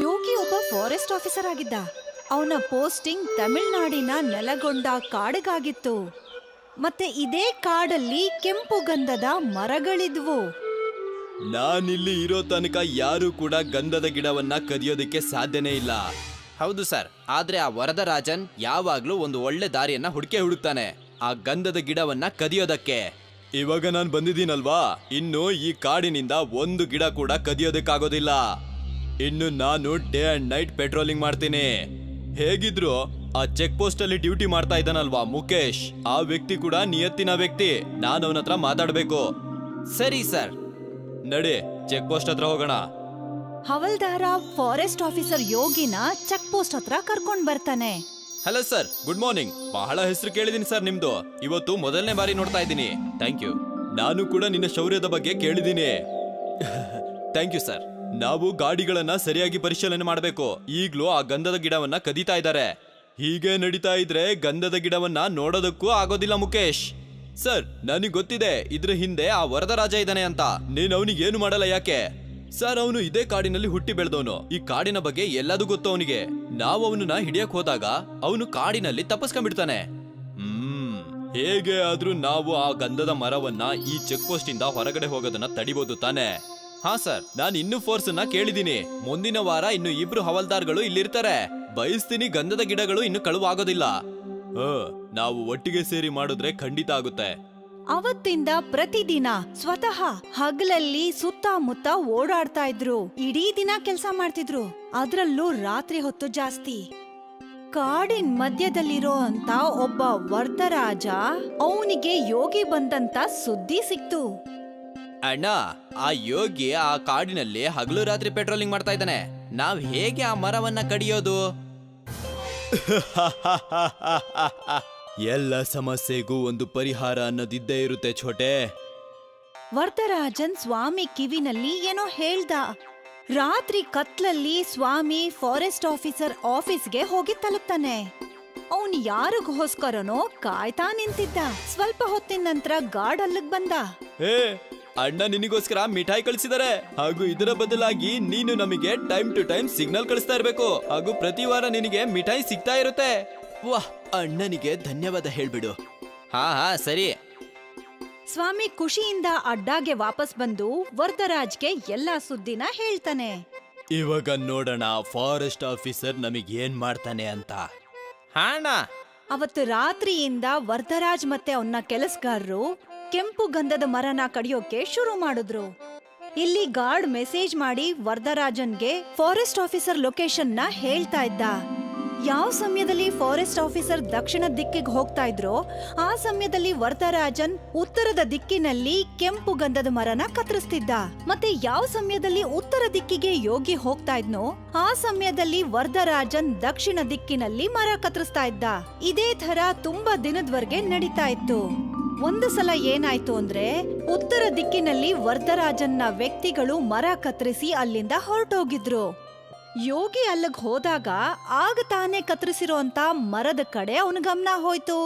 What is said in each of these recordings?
ಯೋಗಿ ಒಬ್ಬ forest officer ಆಗಿದ್ದ. ಅವನ ಪೋಸ್ಟಿಂಗ್ ತಮಿಳ್ನಾಡಿನ ನೆಲಗೊಂಡ ಕಾಡಿಗಾಗಿತ್ತು. ಮತ್ತೆ ಇದೇ ಕಾಡಲ್ಲಿ ಕೆಂಪು ಗಂಧದ ಮರಗಳಿದ್ವು. ನಾನಿಲ್ಲಿ ಇರೋ ತನಕ ಯಾರು ಕೂಡ ಗಂಧದ ಗಿಡವನ್ನ ಕದಿಯೋದಕ್ಕೆ ಸಾಧ್ಯನೇ ಇಲ್ಲ. ಹೌದು ಸರ್, ಆದ್ರೆ ಆ ವರದರಾಜನ್ ಯಾವಾಗ್ಲೂ ಒಂದು ಒಳ್ಳೆ ದಾರಿಯನ್ನ ಹುಡುಕ್ತಾನೆ ಆ ಗಂಧದ ಗಿಡವನ್ನ ಕದಿಯೋದಕ್ಕೆ. ಇವಾಗ ನಾನು ಬಂದಿದ್ದೀನಲ್ವಾ, ಇನ್ನು ಈ ಕಾಡಿನಿಂದ ಒಂದು ಗಿಡ ಕೂಡ ಕದಿಯೋದಕ್ಕಾಗೋದಿಲ್ಲ. ಇನ್ನು ನಾನು ಡೇ ಅಂಡ್ ನೈಟ್ ಪೆಟ್ರೋಲಿಂಗ್ ಮಾಡ್ತೀನಿ. ಹೇಗಿದ್ರು ಆ ಚೆಕ್ ಪೋಸ್ಟ್ ಅಲ್ಲಿ ಡ್ಯೂಟಿ ಮಾಡ್ತಾ ಇದ್ದಾನಲ್ವಾ ಮುಖೇಶ್, ಆ ವ್ಯಕ್ತಿ ಕೂಡ ನಿಯತ್ತಿನ ವ್ಯಕ್ತಿ. ನಾನು ಅವನ ಹತ್ರ ಮಾತಾಡ್ಬೇಕು. ಸರಿ ಸರ್, ನಡಿ ಚೆಕ್ ಪೋಸ್ಟ್ ಹತ್ರ ಹೋಗೋಣ. ಹವಲ್ದಾರ ಫಾರೆಸ್ಟ್ ಆಫೀಸರ್ ಯೋಗಿನ ಚೆಕ್ ಪೋಸ್ಟ್ ಹತ್ರ ಕರ್ಕೊಂಡ್ ಬರ್ತಾನೆ. Hello sir, good morning. ಬಹಳ ಹೆಸರು ಕೇಳಿದೀನಿ ಸರ್ ನಿಮ್ದು. ಇವತ್ತು ಮೊದಲನೇ ಬಾರಿ ನೋಡ್ತಾ ಇದ್ದೀನಿ. Thank you. ನಾನು ಕೂಡ ನಿನ್ನ ಶೌರ್ಯದ ಬಗ್ಗೆ ಕೇಳಿದ್ದೀನಿ. Thank you sir. ನಾವು ಗಾಡಿಗಳನ್ನ ಸರಿಯಾಗಿ ಪರಿಶೀಲನೆ ಮಾಡಬೇಕು. ಈಗ್ಲೂ ಆ ಗಂಧದ ಗಿಡವನ್ನ ಕದೀತಾ ಇದ್ದಾರೆ. ಹೀಗೆ ನಡೀತಾ ಇದ್ರೆ ಗಂಧದ ಗಿಡವನ್ನ ನೋಡೋದಕ್ಕೂ ಆಗೋದಿಲ್ಲ ಮುಖೇಶ್. ಸರ್, ನನಗೆ ಗೊತ್ತಿದೆ ಇದ್ರ ಹಿಂದೆ ಆ ವರದರಾಜ ಇದ್ದಾನೆ ಅಂತ. ನೀನ್ ಅವನಿಗೆ ಏನು ಮಾಡಲ್ಲ ಯಾಕೆ? ಸರ್, ಅವನು ಇದೇ ಕಾಡಿನಲ್ಲಿ ಹುಟ್ಟಿ ಬೆಳೆದವನು. ಈ ಕಾಡಿನ ಬಗ್ಗೆ ಎಲ್ಲದೂ ಗೊತ್ತು ಅವನಿಗೆ. ನಾವು ಅವನನ್ನ ಹಿಡಿಯಕ್ ಹೋದಾಗ ಅವನು ಕಾಡಿನಲ್ಲಿ ತಪ್ಪಿಸ್ಕೊಂಡ್ಬಿಡ್ತಾನೆ. ಹೇಗೆ ಆದ್ರೂ ನಾವು ಆ ಗಂಧದ ಮರವನ್ನ ಈ ಚೆಕ್ ಪೋಸ್ಟ್ ಇಂದ ಹೊರಗಡೆ ಹೋಗೋದನ್ನ ತಡಿಬಹುದು ತಾನೆ? ಹಾ ಸರ್, ನಾನು ಇನ್ನೂ ಫೋರ್ಸ್ ಅನ್ನ ಕೇಳಿದೀನಿ. ಮುಂದಿನ ವಾರ ಇನ್ನು 2 ಹವಲ್ದಾರ್ಗಳು ಇಲ್ಲಿರ್ತಾರೆ. ಬಯಸ್ತೀನಿ ಗಂಧದ ಗಿಡಗಳು ಇನ್ನು ಕಳುವಾಗೋದಿಲ್ಲ. ನಾವು ಒಟ್ಟಿಗೆ ಸೇರಿ ಮಾಡಿದ್ರೆ ಖಂಡಿತ ಆಗುತ್ತೆ. ಅವತ್ತಿಂದ ಪ್ರತಿದಿನ ಸ್ವತಃ ಹಗಲಲ್ಲಿ ಸುತ್ತಮುತ್ತ ಓಡಾಡ್ತಾ ಇದ್ರು. ಇಡೀ ದಿನ ಕೆಲಸ ಮಾಡ್ತಿದ್ರು, ಅದ್ರಲ್ಲೂ ರಾತ್ರಿ ಹೊತ್ತು ಜಾಸ್ತಿ. ಕಾಡಿನ ಮಧ್ಯದಲ್ಲಿರೋ ಅಂತ ಒಬ್ಬ ವರದರಾಜ, ಅವನಿಗೆ ಯೋಗಿ ಬಂದಂತ ಸುದ್ದಿ ಸಿಕ್ತು. ಅಣ್ಣ, ಆ ಯೋಗಿ ಆ ಕಾಡಿನಲ್ಲಿ ಹಗಲು ರಾತ್ರಿ ಪೆಟ್ರೋಲಿಂಗ್ ಮಾಡ್ತಾ ಇದ್ದಾನೆ. ನಾವ್ ಹೇಗೆ ಆ ಮರವನ್ನ ಕಡಿಯೋದು? ಎಲ್ಲ ಸಮಸ್ಯೆಗೂ ಒಂದು ಪರಿಹಾರ ಅನ್ನೋದಿದ್ದೇ ಇರುತ್ತೆ ಛೋಟೆ. ವರದರಾಜನ್ ಸ್ವಾಮಿ ಕಿವಿನಲ್ಲಿ ಏನೋ ಹೇಳ್ದ. ರಾತ್ರಿ ಕತ್ಲಲ್ಲಿ ಸ್ವಾಮಿ ಫಾರೆಸ್ಟ್ ಆಫೀಸರ್ ಆಫೀಸ್ಗೆ ಹೋಗಿ ತಲುಪ್ತಾನೆ. ಅವನು ಯಾರಿಗೋಸ್ಕರನೋ ಕಾಯ್ತಾ ನಿಂತಿದ್ದ. ಸ್ವಲ್ಪ ಹೊತ್ತಿನ ನಂತರ ಗಾರ್ಡ್ ಅಲ್ಲಿಗ್ ಬಂದ. ಅಣ್ಣ, ನಿನಗೋಸ್ಕರ ಮಿಠಾಯಿ ಕಳಿಸಿದಾರೆ. ಹಾಗೂ ಇದರ ಬದಲಾಗಿ ನೀನು ನಮಗೆ ಟೈಮ್ ಟು ಟೈಮ್ ಸಿಗ್ನಲ್ ಕಳಿಸ್ತಾ ಇರ್ಬೇಕು. ಹಾಗೂ ಪ್ರತಿ ವಾರ ನಿನಗೆ ಮಿಠಾಯಿ ಸಿಗ್ತಾ ಇರುತ್ತೆ. ವಾಹ್, ಅಣ್ಣನಿಗೆ ಧನ್ಯವಾದ ಹೇಳ್ಬಿಡು. ಹಾ ಸರಿ. ಸ್ವಾಮಿ ಖುಷಿಯಿಂದ ಅಡ್ಡಾಗೆ ವಾಪಸ್ ಬಂದು ವರದರಾಜ್ಗೆ ಎಲ್ಲಾ ಸುದ್ದಿನ ಹೇಳ್ತಾನೆ. ಇವಾಗ ನೋಡೋಣ ಫಾರೆಸ್ಟ್ ಆಫೀಸರ್ ನಮಗೆ ಏನ್ ಮಾಡ್ತಾನೆ ಅಂತ. ಹಾಣ, ಅವತ್ತು ರಾತ್ರಿಯಿಂದ ವರದರಾಜ್ ಮತ್ತೆ ಅವನ ಕೆಲಸಗಾರರು ಕೆಂಪು ಗಂಧದ ಮರನ ಕಡಿಯೋಕೆ ಶುರು ಮಾಡಿದ್ರು. ಇಲ್ಲಿ ಗಾರ್ಡ್ ಮೆಸೇಜ್ ಮಾಡಿ ವರದರಾಜನ್ಗೆ ಫಾರೆಸ್ಟ್ ಆಫೀಸರ್ ಲೊಕೇಶನ್ ನ ಹೇಳ್ತಾ ಇದ್ದ. ಯಾವ ಸಮಯದಲ್ಲಿ ಫಾರೆಸ್ಟ್ ಆಫೀಸರ್ ದಕ್ಷಿಣ ದಿಕ್ಕಿಗೆ ಹೋಗ್ತಾ ಇದ್ರೋ ಆ ಸಮಯದಲ್ಲಿ ವರದರಾಜನ್ ಉತ್ತರದ ದಿಕ್ಕಿನಲ್ಲಿ ಕೆಂಪು ಗಂಧದ ಮರನ ಕತ್ತರಿಸ್ತಿದ್ದ. ಮತ್ತೆ ಯಾವ ಸಮಯದಲ್ಲಿ ಉತ್ತರ ದಿಕ್ಕಿಗೆ ಯೋಗಿ ಹೋಗ್ತಾ ಇದ್ನೋ ಆ ಸಮಯದಲ್ಲಿ ವರದರಾಜನ್ ದಕ್ಷಿಣ ದಿಕ್ಕಿನಲ್ಲಿ ಮರ ಕತ್ತರಿಸ್ತಾ ಇದ್ದ. ಇದೇ ತರ ತುಂಬಾ ದಿನದವರೆಗೆ ನಡೀತಾ ಇತ್ತು. ಒಂದು ಸಲ ಏನಾಯ್ತು ಅಂದ್ರೆ, ಉತ್ತರ ದಿಕ್ಕಿನಲ್ಲಿ ವರದರಾಜನ್ನ ವ್ಯಕ್ತಿಗಳು ಮರ ಕತ್ತರಿಸಿ ಅಲ್ಲಿಂದ ಹೊರಟೋಗಿದ್ರು. ಯೋಗಿ ಅಲ್ಲಿಗ್ ಹೋದಾಗ ಆಗ ತಾನೇ ಕತ್ತರಿಸಿರೋಂತ ಮರದ ಕಡೆ ಅವನ ಗಮನ ಹೋಯ್ತು.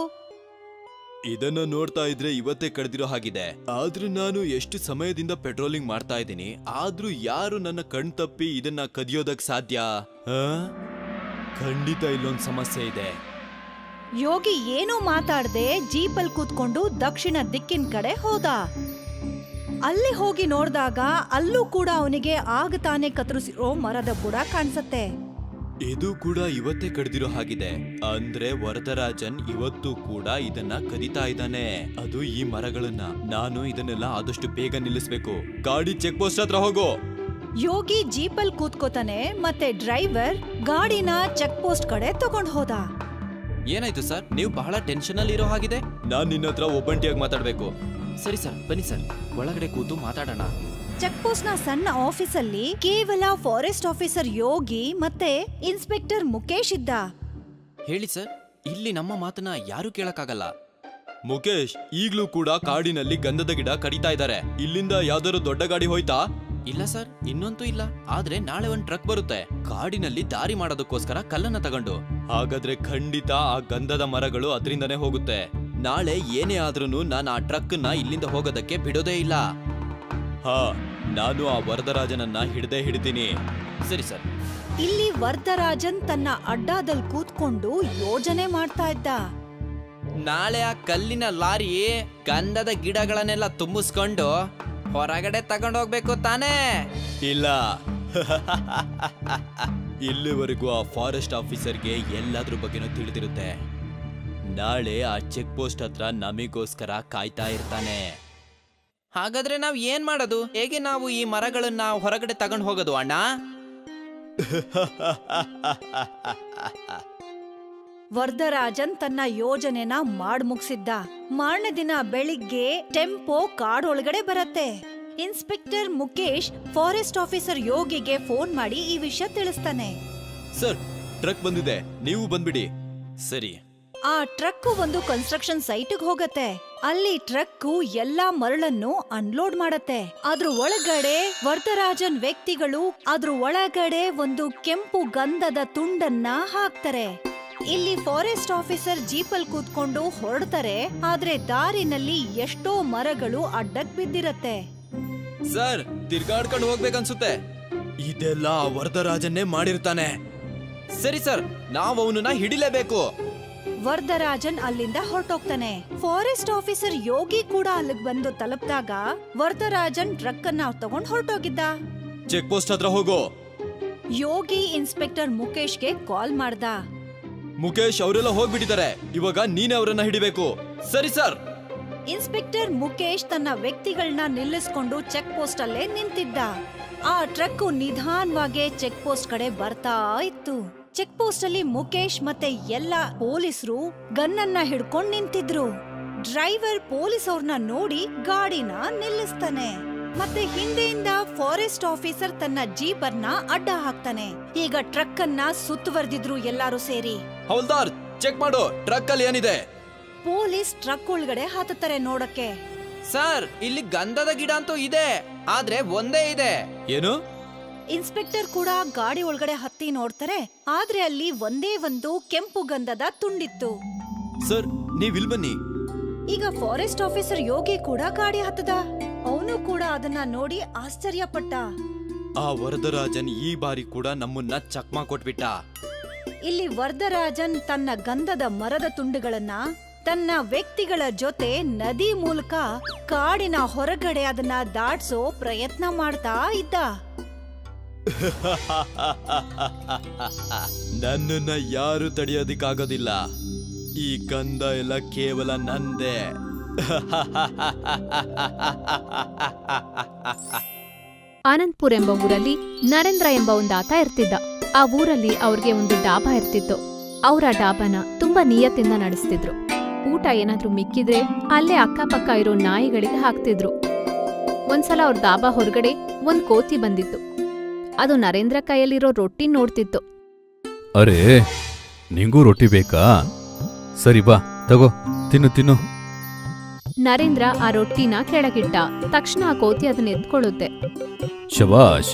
ಇದನ್ನ ನೋಡ್ತಾ ಇದ್ರೆ ಇವತ್ತೇ ಕಳೆದಿರೋ ಹಾಗಿದೆ. ಆದ್ರೂ ನಾನು ಎಷ್ಟು ಸಮಯದಿಂದ ಪೆಟ್ರೋಲಿಂಗ್ ಮಾಡ್ತಾ ಇದ್ದೀನಿ, ಆದ್ರೂ ಯಾರು ನನ್ನ ಕಣ್ ತಪ್ಪಿ ಇದನ್ನ ಕದಿಯೋದಕ್ ಸಾಧ್ಯ? ಖಂಡಿತ ಇಲ್ಲೊಂದ್ ಸಮಸ್ಯೆ ಇದೆ. ಯೋಗಿ ಏನೂ ಮಾತಾಡದೆ ಜೀಪಲ್ ಕೂತ್ಕೊಂಡು ದಕ್ಷಿಣ ದಿಕ್ಕಿನ ಕಡೆ ಹೋದ. ಅಲ್ಲಿ ಹೋಗಿ ನೋಡ್ದಾಗ ಅಲ್ಲೂ ಕೂಡ ಅವನಿಗೆ ಆಗ ತಾನೇ ಕತ್ತರಿಸಿರೋ ಮರದ ಬುಡ ಕಾಣಿಸತ್ತೆ. ಇದು ಕೂಡ ಇವತ್ತೇ ಕಡ್ದಿರೋ ಹಾಗಿದೆ. ಅಂದ್ರೆ ವರದರಾಜನ್ ಇವತ್ತು ಕೂಡ ಇದನ್ನ ಕದಿತಾ ಇದ್ದಾನೆ. ಅದು ಈ ಮರಗಳನ್ನ. ನಾನು ಇದನ್ನೆಲ್ಲ ಆದಷ್ಟು ಬೇಗ ನಿಲ್ಲಿಸ್ಬೇಕು. ಗಾಡಿ ಚೆಕ್ ಪೋಸ್ಟ್ ಹತ್ರ ಹೋಗು. ಯೋಗಿ ಜೀಪಲ್ ಕೂತ್ಕೋತಾನೆ ಮತ್ತೆ ಡ್ರೈವರ್ ಗಾಡಿನ ಚೆಕ್ ಪೋಸ್ಟ್ ಕಡೆ ತಗೊಂಡ್ ಹೋದ. ಏನಾಯ್ತು ಸರ್, ನೀವು ಬಹಳ ಟೆನ್ಷನ್ ಅಲ್ಲಿ ಇರೋ ಹಾಗಿದೆ. ನಾನ್ ನಿನ್ನ ಹತ್ರ ಒಬ್ಬಂಟಿಯಾಗಿ ಮಾತಾಡ್ಬೇಕು. ಸರಿ ಸರ್, ಬನ್ನಿ ಸರ್, ಒಳಗಡೆ ಕೂತು ಮಾತಾಡೋಣ. ಚೆಕ್ ಪೋಸ್ಟ್ ನ ಸಣ್ಣ ಆಫೀಸಲ್ಲಿ ಕೇವಲ ಫಾರೆಸ್ಟ್ ಆಫೀಸರ್ ಯೋಗಿ ಮತ್ತೆ ಇನ್ಸ್ಪೆಕ್ಟರ್ ಮುಖೇಶ್ ಇದ್ದ. ಹೇಳಿ ಸರ್, ಇಲ್ಲಿ ನಮ್ಮ ಮಾತನ್ನ ಯಾರು ಕೇಳಕ್ಕಾಗಲ್ಲ. ಮುಖೇಶ್, ಈಗ್ಲೂ ಕೂಡ ಕಾಡಿನಲ್ಲಿ ಗಂಧದ ಗಿಡ ಕಡಿತಾ ಇದ್ದಾರೆ. ಇಲ್ಲಿಂದ ಯಾವ್ದಾದ್ರು ದೊಡ್ಡ ಗಾಡಿ ಹೋಯ್ತಾ? ಇಲ್ಲ ಸರ್, ಇನ್ನೊಂದು ಇಲ್ಲ. ಆದ್ರೆ ನಾಳೆ ಒಂದ್ ಟ್ರಕ್ ಬರುತ್ತೆ ಕಾಡಿನಲ್ಲಿ ದಾರಿ ಮಾಡೋದಕ್ಕೋಸ್ಕರ ಕಲ್ಲನ್ನ ತಗೊಂಡು. ಹಾಗಾದ್ರೆ ಖಂಡಿತ ಆ ಗಂಧದ ಮರಗಳು ಅದರಿಂದನೇ ಹೋಗುತ್ತೆ. ನಾಳೆ ಏನೇ ಆದ್ರೂ ನಾನು ಆ ಟ್ರಕ್ ನ ಇಲ್ಲಿಂದ ಹೋಗೋದಕ್ಕೆ ಬಿಡೋದೇ ಇಲ್ಲ. ನಾನು ಆ ವರದರಾಜನನ್ನ ಹಿಡ್ದೇ ಹಿಡಿತೀನಿ. ಸರಿ ಸರ್. ಇಲ್ಲಿ ವರದರಾಜನ್ ತನ್ನ ಅಡ್ಡಾದಲ್ಲಿ ಕೂತ್ಕೊಂಡು ಯೋಜನೆ ಮಾಡ್ತಾ ಇದ್ದ. ನಾಳೆ ಆ ಕಲ್ಲಿನ ಲಾರಿ ಗಂಧದ ಗಿಡಗಳನ್ನೆಲ್ಲ ತುಂಬಿಸ್ಕೊಂಡು ಹೊರಗಡೆ ತಗೊಂಡೋಗ್ಬೇಕು ತಾನೇ? ಇಲ್ಲ. ಇಲ್ಲಿವರೆಗೂ ಆ ಫಾರೆಸ್ಟ್ ಆಫೀಸರ್ಗೆ ಎಲ್ಲಾದ್ರ ಬಗ್ಗೆನೂ ತಿಳಿದಿರುತ್ತೆ. ನಾಳೆ ಆ ಚೆಕ್ ಪೋಸ್ಟ್ ಹತ್ರ ನಮಿಗೋಸ್ಕರ ಕಾಯ್ತಾ ಇರ್ತಾನೆ. ಹಾಗಾದ್ರೆ ನಾವ್ ಏನ್ ಮಾಡೋದು? ಹೇಗೆ ನಾವು ಈ ಮರಗಳನ್ನ ಹೊರಗಡೆ ತಗೊಂಡು ಹೋಗೋದು ಅಣ್ಣ? ವರದರಾಜನ್ ತನ್ನ ಯೋಜನೆನ ಮುಗಿಸಿದ್ದ. ಮಾರನೇ ದಿನ ಬೆಳಿಗ್ಗೆ ಟೆಂಪೋ ಕಾಡೊಳಗಡೆ ಬರತ್ತೆ. ಇನ್ಸ್ಪೆಕ್ಟರ್ ಮುಕೇಶ್ ಫಾರೆಸ್ಟ್ ಆಫೀಸರ್ ಯೋಗಿಗೆ ಫೋನ್ ಮಾಡಿ ಈ ವಿಷಯ ತಿಳಿಸ್ತಾನೆ. ಸರ್, ಟ್ರಕ್ ಬಂದಿದೆ, ನೀವು ಬಂದ್ಬಿಡಿ. ಸರಿ. ಆ ಟ್ರಕ್ ಒಂದು ಕನ್ಸ್ಟ್ರಕ್ಷನ್ ಸೈಟ್ಗೆ ಹೋಗತ್ತೆ. ಅಲ್ಲಿ ಟ್ರಕ್ ಎಲ್ಲಾ ಮರಳನ್ನು ಅನ್ಲೋಡ್ ಮಾಡತ್ತೆ. ಅದ್ರ ಒಳಗಡೆ ವರದರಾಜನ್ ವ್ಯಕ್ತಿಗಳು ಅದ್ರ ಒಳಗಡೆ ಒಂದು ಕೆಂಪು ಗಂಧದ ತುಂಡನ್ನ ಹಾಕ್ತಾರೆ. ಇಲ್ಲಿ ಫಾರೆಸ್ಟ್ ಆಫೀಸರ್ ಜೀಪಲ್ ಕೂತ್ಕೊಂಡು ಹೊರಡ್ತಾರೆ. ಆದ್ರೆ ದಾರಿನಲ್ಲಿ ಎಷ್ಟೋ ಮರಗಳು ಅಡ್ಡಕ್ ಬಿದ್ದಿರತ್ತೆ. ಸರ್, ತಿರ್ಗಾಡ್ಕೊಂಡು ಹೋಗ್ಬೇಕನ್ಸುತ್ತೆ. ಇದೆಲ್ಲ ವರದರಾಜನ್ನೇ ಮಾಡಿರ್ತಾನೆ. ಸರಿ ಸರ್, ನಾವು ಅವನನ್ನ ಹಿಡಿಲೇಬೇಕು. ವರದರಾಜನ್ ಅಲ್ಲಿಂದ ಹೊರಟೋಗ್ತಾನೆ. ಫಾರೆಸ್ಟ್ ಆಫೀಸರ್ ಯೋಗಿ ಕೂಡ ಅಲ್ಲಿಗೆ ಬಂದು ತಲುಪಿದಾಗ ವರದರಾಜನ್ ಟ್ರಕ್ ಅನ್ನ ತಗೊಂಡ್ ಹೊರಟೋಗಿದ್ದ. ಚೆಕ್ ಪೋಸ್ಟ್ ಹತ್ರ ಹೋಗೋ. ಯೋಗಿ ಇನ್ಸ್ಪೆಕ್ಟರ್ ಮುಕೇಶ್ಗೆ ಕಾಲ್ ಮಾಡ್ದ. ಮುಕೇಶ್, ಅವರೆಲ್ಲ ಹೋಗ್ಬಿಟ್ಟಿದ್ದಾರೆ. ಇವಾಗ ನೀನೇ ಅವರನ್ನ ಹಿಡಿಬೇಕು. ಸರಿ ಸರ್. ಇನ್ಸ್ಪೆಕ್ಟರ್ ಮುಕೇಶ್ ತನ್ನ ವ್ಯಕ್ತಿಗಳನ್ನ ನಿಲ್ಲಿಸ್ಕೊಂಡು ಚೆಕ್ ಪೋಸ್ಟ್ ಅಲ್ಲೇ ನಿಂತಿದ್ದ. ಆ ಟ್ರಕ್ ನಿಧಾನವಾಗಿ ಚೆಕ್ ಪೋಸ್ಟ್ ಕಡೆ ಬರ್ತಾ ಇತ್ತು. ಚೆಕ್ ಪೋಸ್ಟ್ ಅಲ್ಲಿ ಮುಕೇಶ್ ಮತ್ತೆ ಎಲ್ಲ ಪೊಲೀಸರು ಗನ್ನನ್ನ ಹಿಡ್ಕೊಂಡ್ ನಿಂತಿದ್ರು. ಡ್ರೈವರ್ ಪೊಲೀಸ್ ಅವ್ರನ್ನ ನೋಡಿ ಗಾಡಿನ ನಿಲ್ಲಿಸ್ತಾನೆ. ಮತ್ತೆ ಹಿಂದೆಯಿಂದ ಫಾರೆಸ್ಟ್ ಆಫೀಸರ್ ತನ್ನ ಜೀಪರ್ನ ಅಡ್ಡ ಹಾಕ್ತಾನೆ. ಈಗ ಟ್ರಕ್ ಅನ್ನ ಸುತ್ತುವರೆದಿದ್ರು ಎಲ್ಲಾರು ಸೇರಿ. ಹೌಲ್ದಾರ್, ಚೆಕ್ ಮಾಡು, ಟ್ರಕ್ ಅಲ್ಲಿ ಏನಿದೆ? ಪೊಲೀಸ್ ಟ್ರಕ್ ಒಳಗಡೆ ಹತ್ತುತ್ತಾರೆ ನೋಡಕ್ಕೆ. ಸರ್, ಇಲ್ಲಿ ಗಂಧದ ಗಿಡ ಅಂತೂ ಇದೆ, ಆದ್ರೆ ಒಂದೇ ಇದೆ. ಏನು? ಇನ್ಸ್ಪೆಕ್ಟರ್ ಕೂಡ ಗಾಡಿ ಒಳಗಡೆ ಹತ್ತಿ ನೋಡ್ತಾರೆ. ಆದ್ರೆ ಅಲ್ಲಿ ಒಂದೇ ಒಂದು ಕೆಂಪು ಗಂಧದ ತುಂಡಿತ್ತು. ಸರ್, ನೀವ್ ಇಲ್ಲಿ ಬನ್ನಿ. ಈಗ ಫಾರೆಸ್ಟ್ ಆಫೀಸರ್ ಯೋಗಿ ಕೂಡ ಗಾಡಿ ಹತ್ತದ. ಅವನು ಕೂಡ ಅದನ್ನ ನೋಡಿ ಆಶ್ಚರ್ಯಪಟ್ಟ. ಆ ವರದರಾಜನ್ ಈ ಬಾರಿ ಕೂಡ ನಮ್ಮನ್ನ ಚಕ್ಮಾ ಕೊಟ್ಬಿಟ್ಟ. ಇಲ್ಲಿ ವರದರಾಜನ್ ತನ್ನ ಗಂಧದ ಮರದ ತುಂಡುಗಳನ್ನ ತನ್ನ ವ್ಯಕ್ತಿಗಳ ಜೊತೆ ನದಿ ಮೂಲಕ ಕಾಡಿನ ಹೊರಗಡೆ ಅದನ್ನ ದಾಟ್ಸೋ ಪ್ರಯತ್ನ ಮಾಡ್ತಾ ಇದ್ದ. ನನ್ನನ್ನ ಯಾರು ತಡೆಯೋದಿಕ್ಕಾಗೋದಿಲ್ಲ. ಈ ಗಂಧ ಎಲ್ಲ ಕೇವಲ ನಂದೇ. ಆನಂದ್ಪುರ್ ಎಂಬ ಊರಲ್ಲಿ ನರೇಂದ್ರ ಎಂಬ ಒಂದಾತ ಇರ್ತಿದ್ದ. ಆ ಊರಲ್ಲಿ ಅವ್ರಿಗೆ ಒಂದು ಡಾಬಾ ಇರ್ತಿತ್ತು. ಅವ್ರ ಡಾಬಾನ ತುಂಬಾ ನಿಯತ್ತಿಂದ ನಡೆಸ್ತಿದ್ರು. ಊಟ ಏನಾದ್ರೂ ಮಿಕ್ಕಿದ್ರೆ ಅಲ್ಲೇ ಅಕ್ಕಪಕ್ಕ ಇರೋ ನಾಯಿಗಳಿಗೆ ಹಾಕ್ತಿದ್ರು. ಒಂದ್ಸಲ ಅವ್ರ ಡಾಬಾ ಹೊರಗಡೆ ಒಂದ್ ಕೋತಿ ಬಂದಿತ್ತು. ಅದು ನರೇಂದ್ರ ಕೈಯಲ್ಲಿರೋ ರೊಟ್ಟಿ ನೋಡ್ತಿತ್ತು. ಅರೇ, ನಿಂಗೂ ರೊಟ್ಟಿ ಬೇಕಾ? ಸರಿ ಬಾ, ತಗೋ, ತಿನ್ನು ತಿನ್ನು. ನರೇಂದ್ರ ಆ ರೊಟ್ಟಿನ ಕೆಳಗಿಟ್ಟ. ತಕ್ಷಣ ಆ ಕೋತಿ ಅದನ್ನ ಎತ್ಕೊಳ್ಳುತ್ತೆ. ಶಬಾಷ್.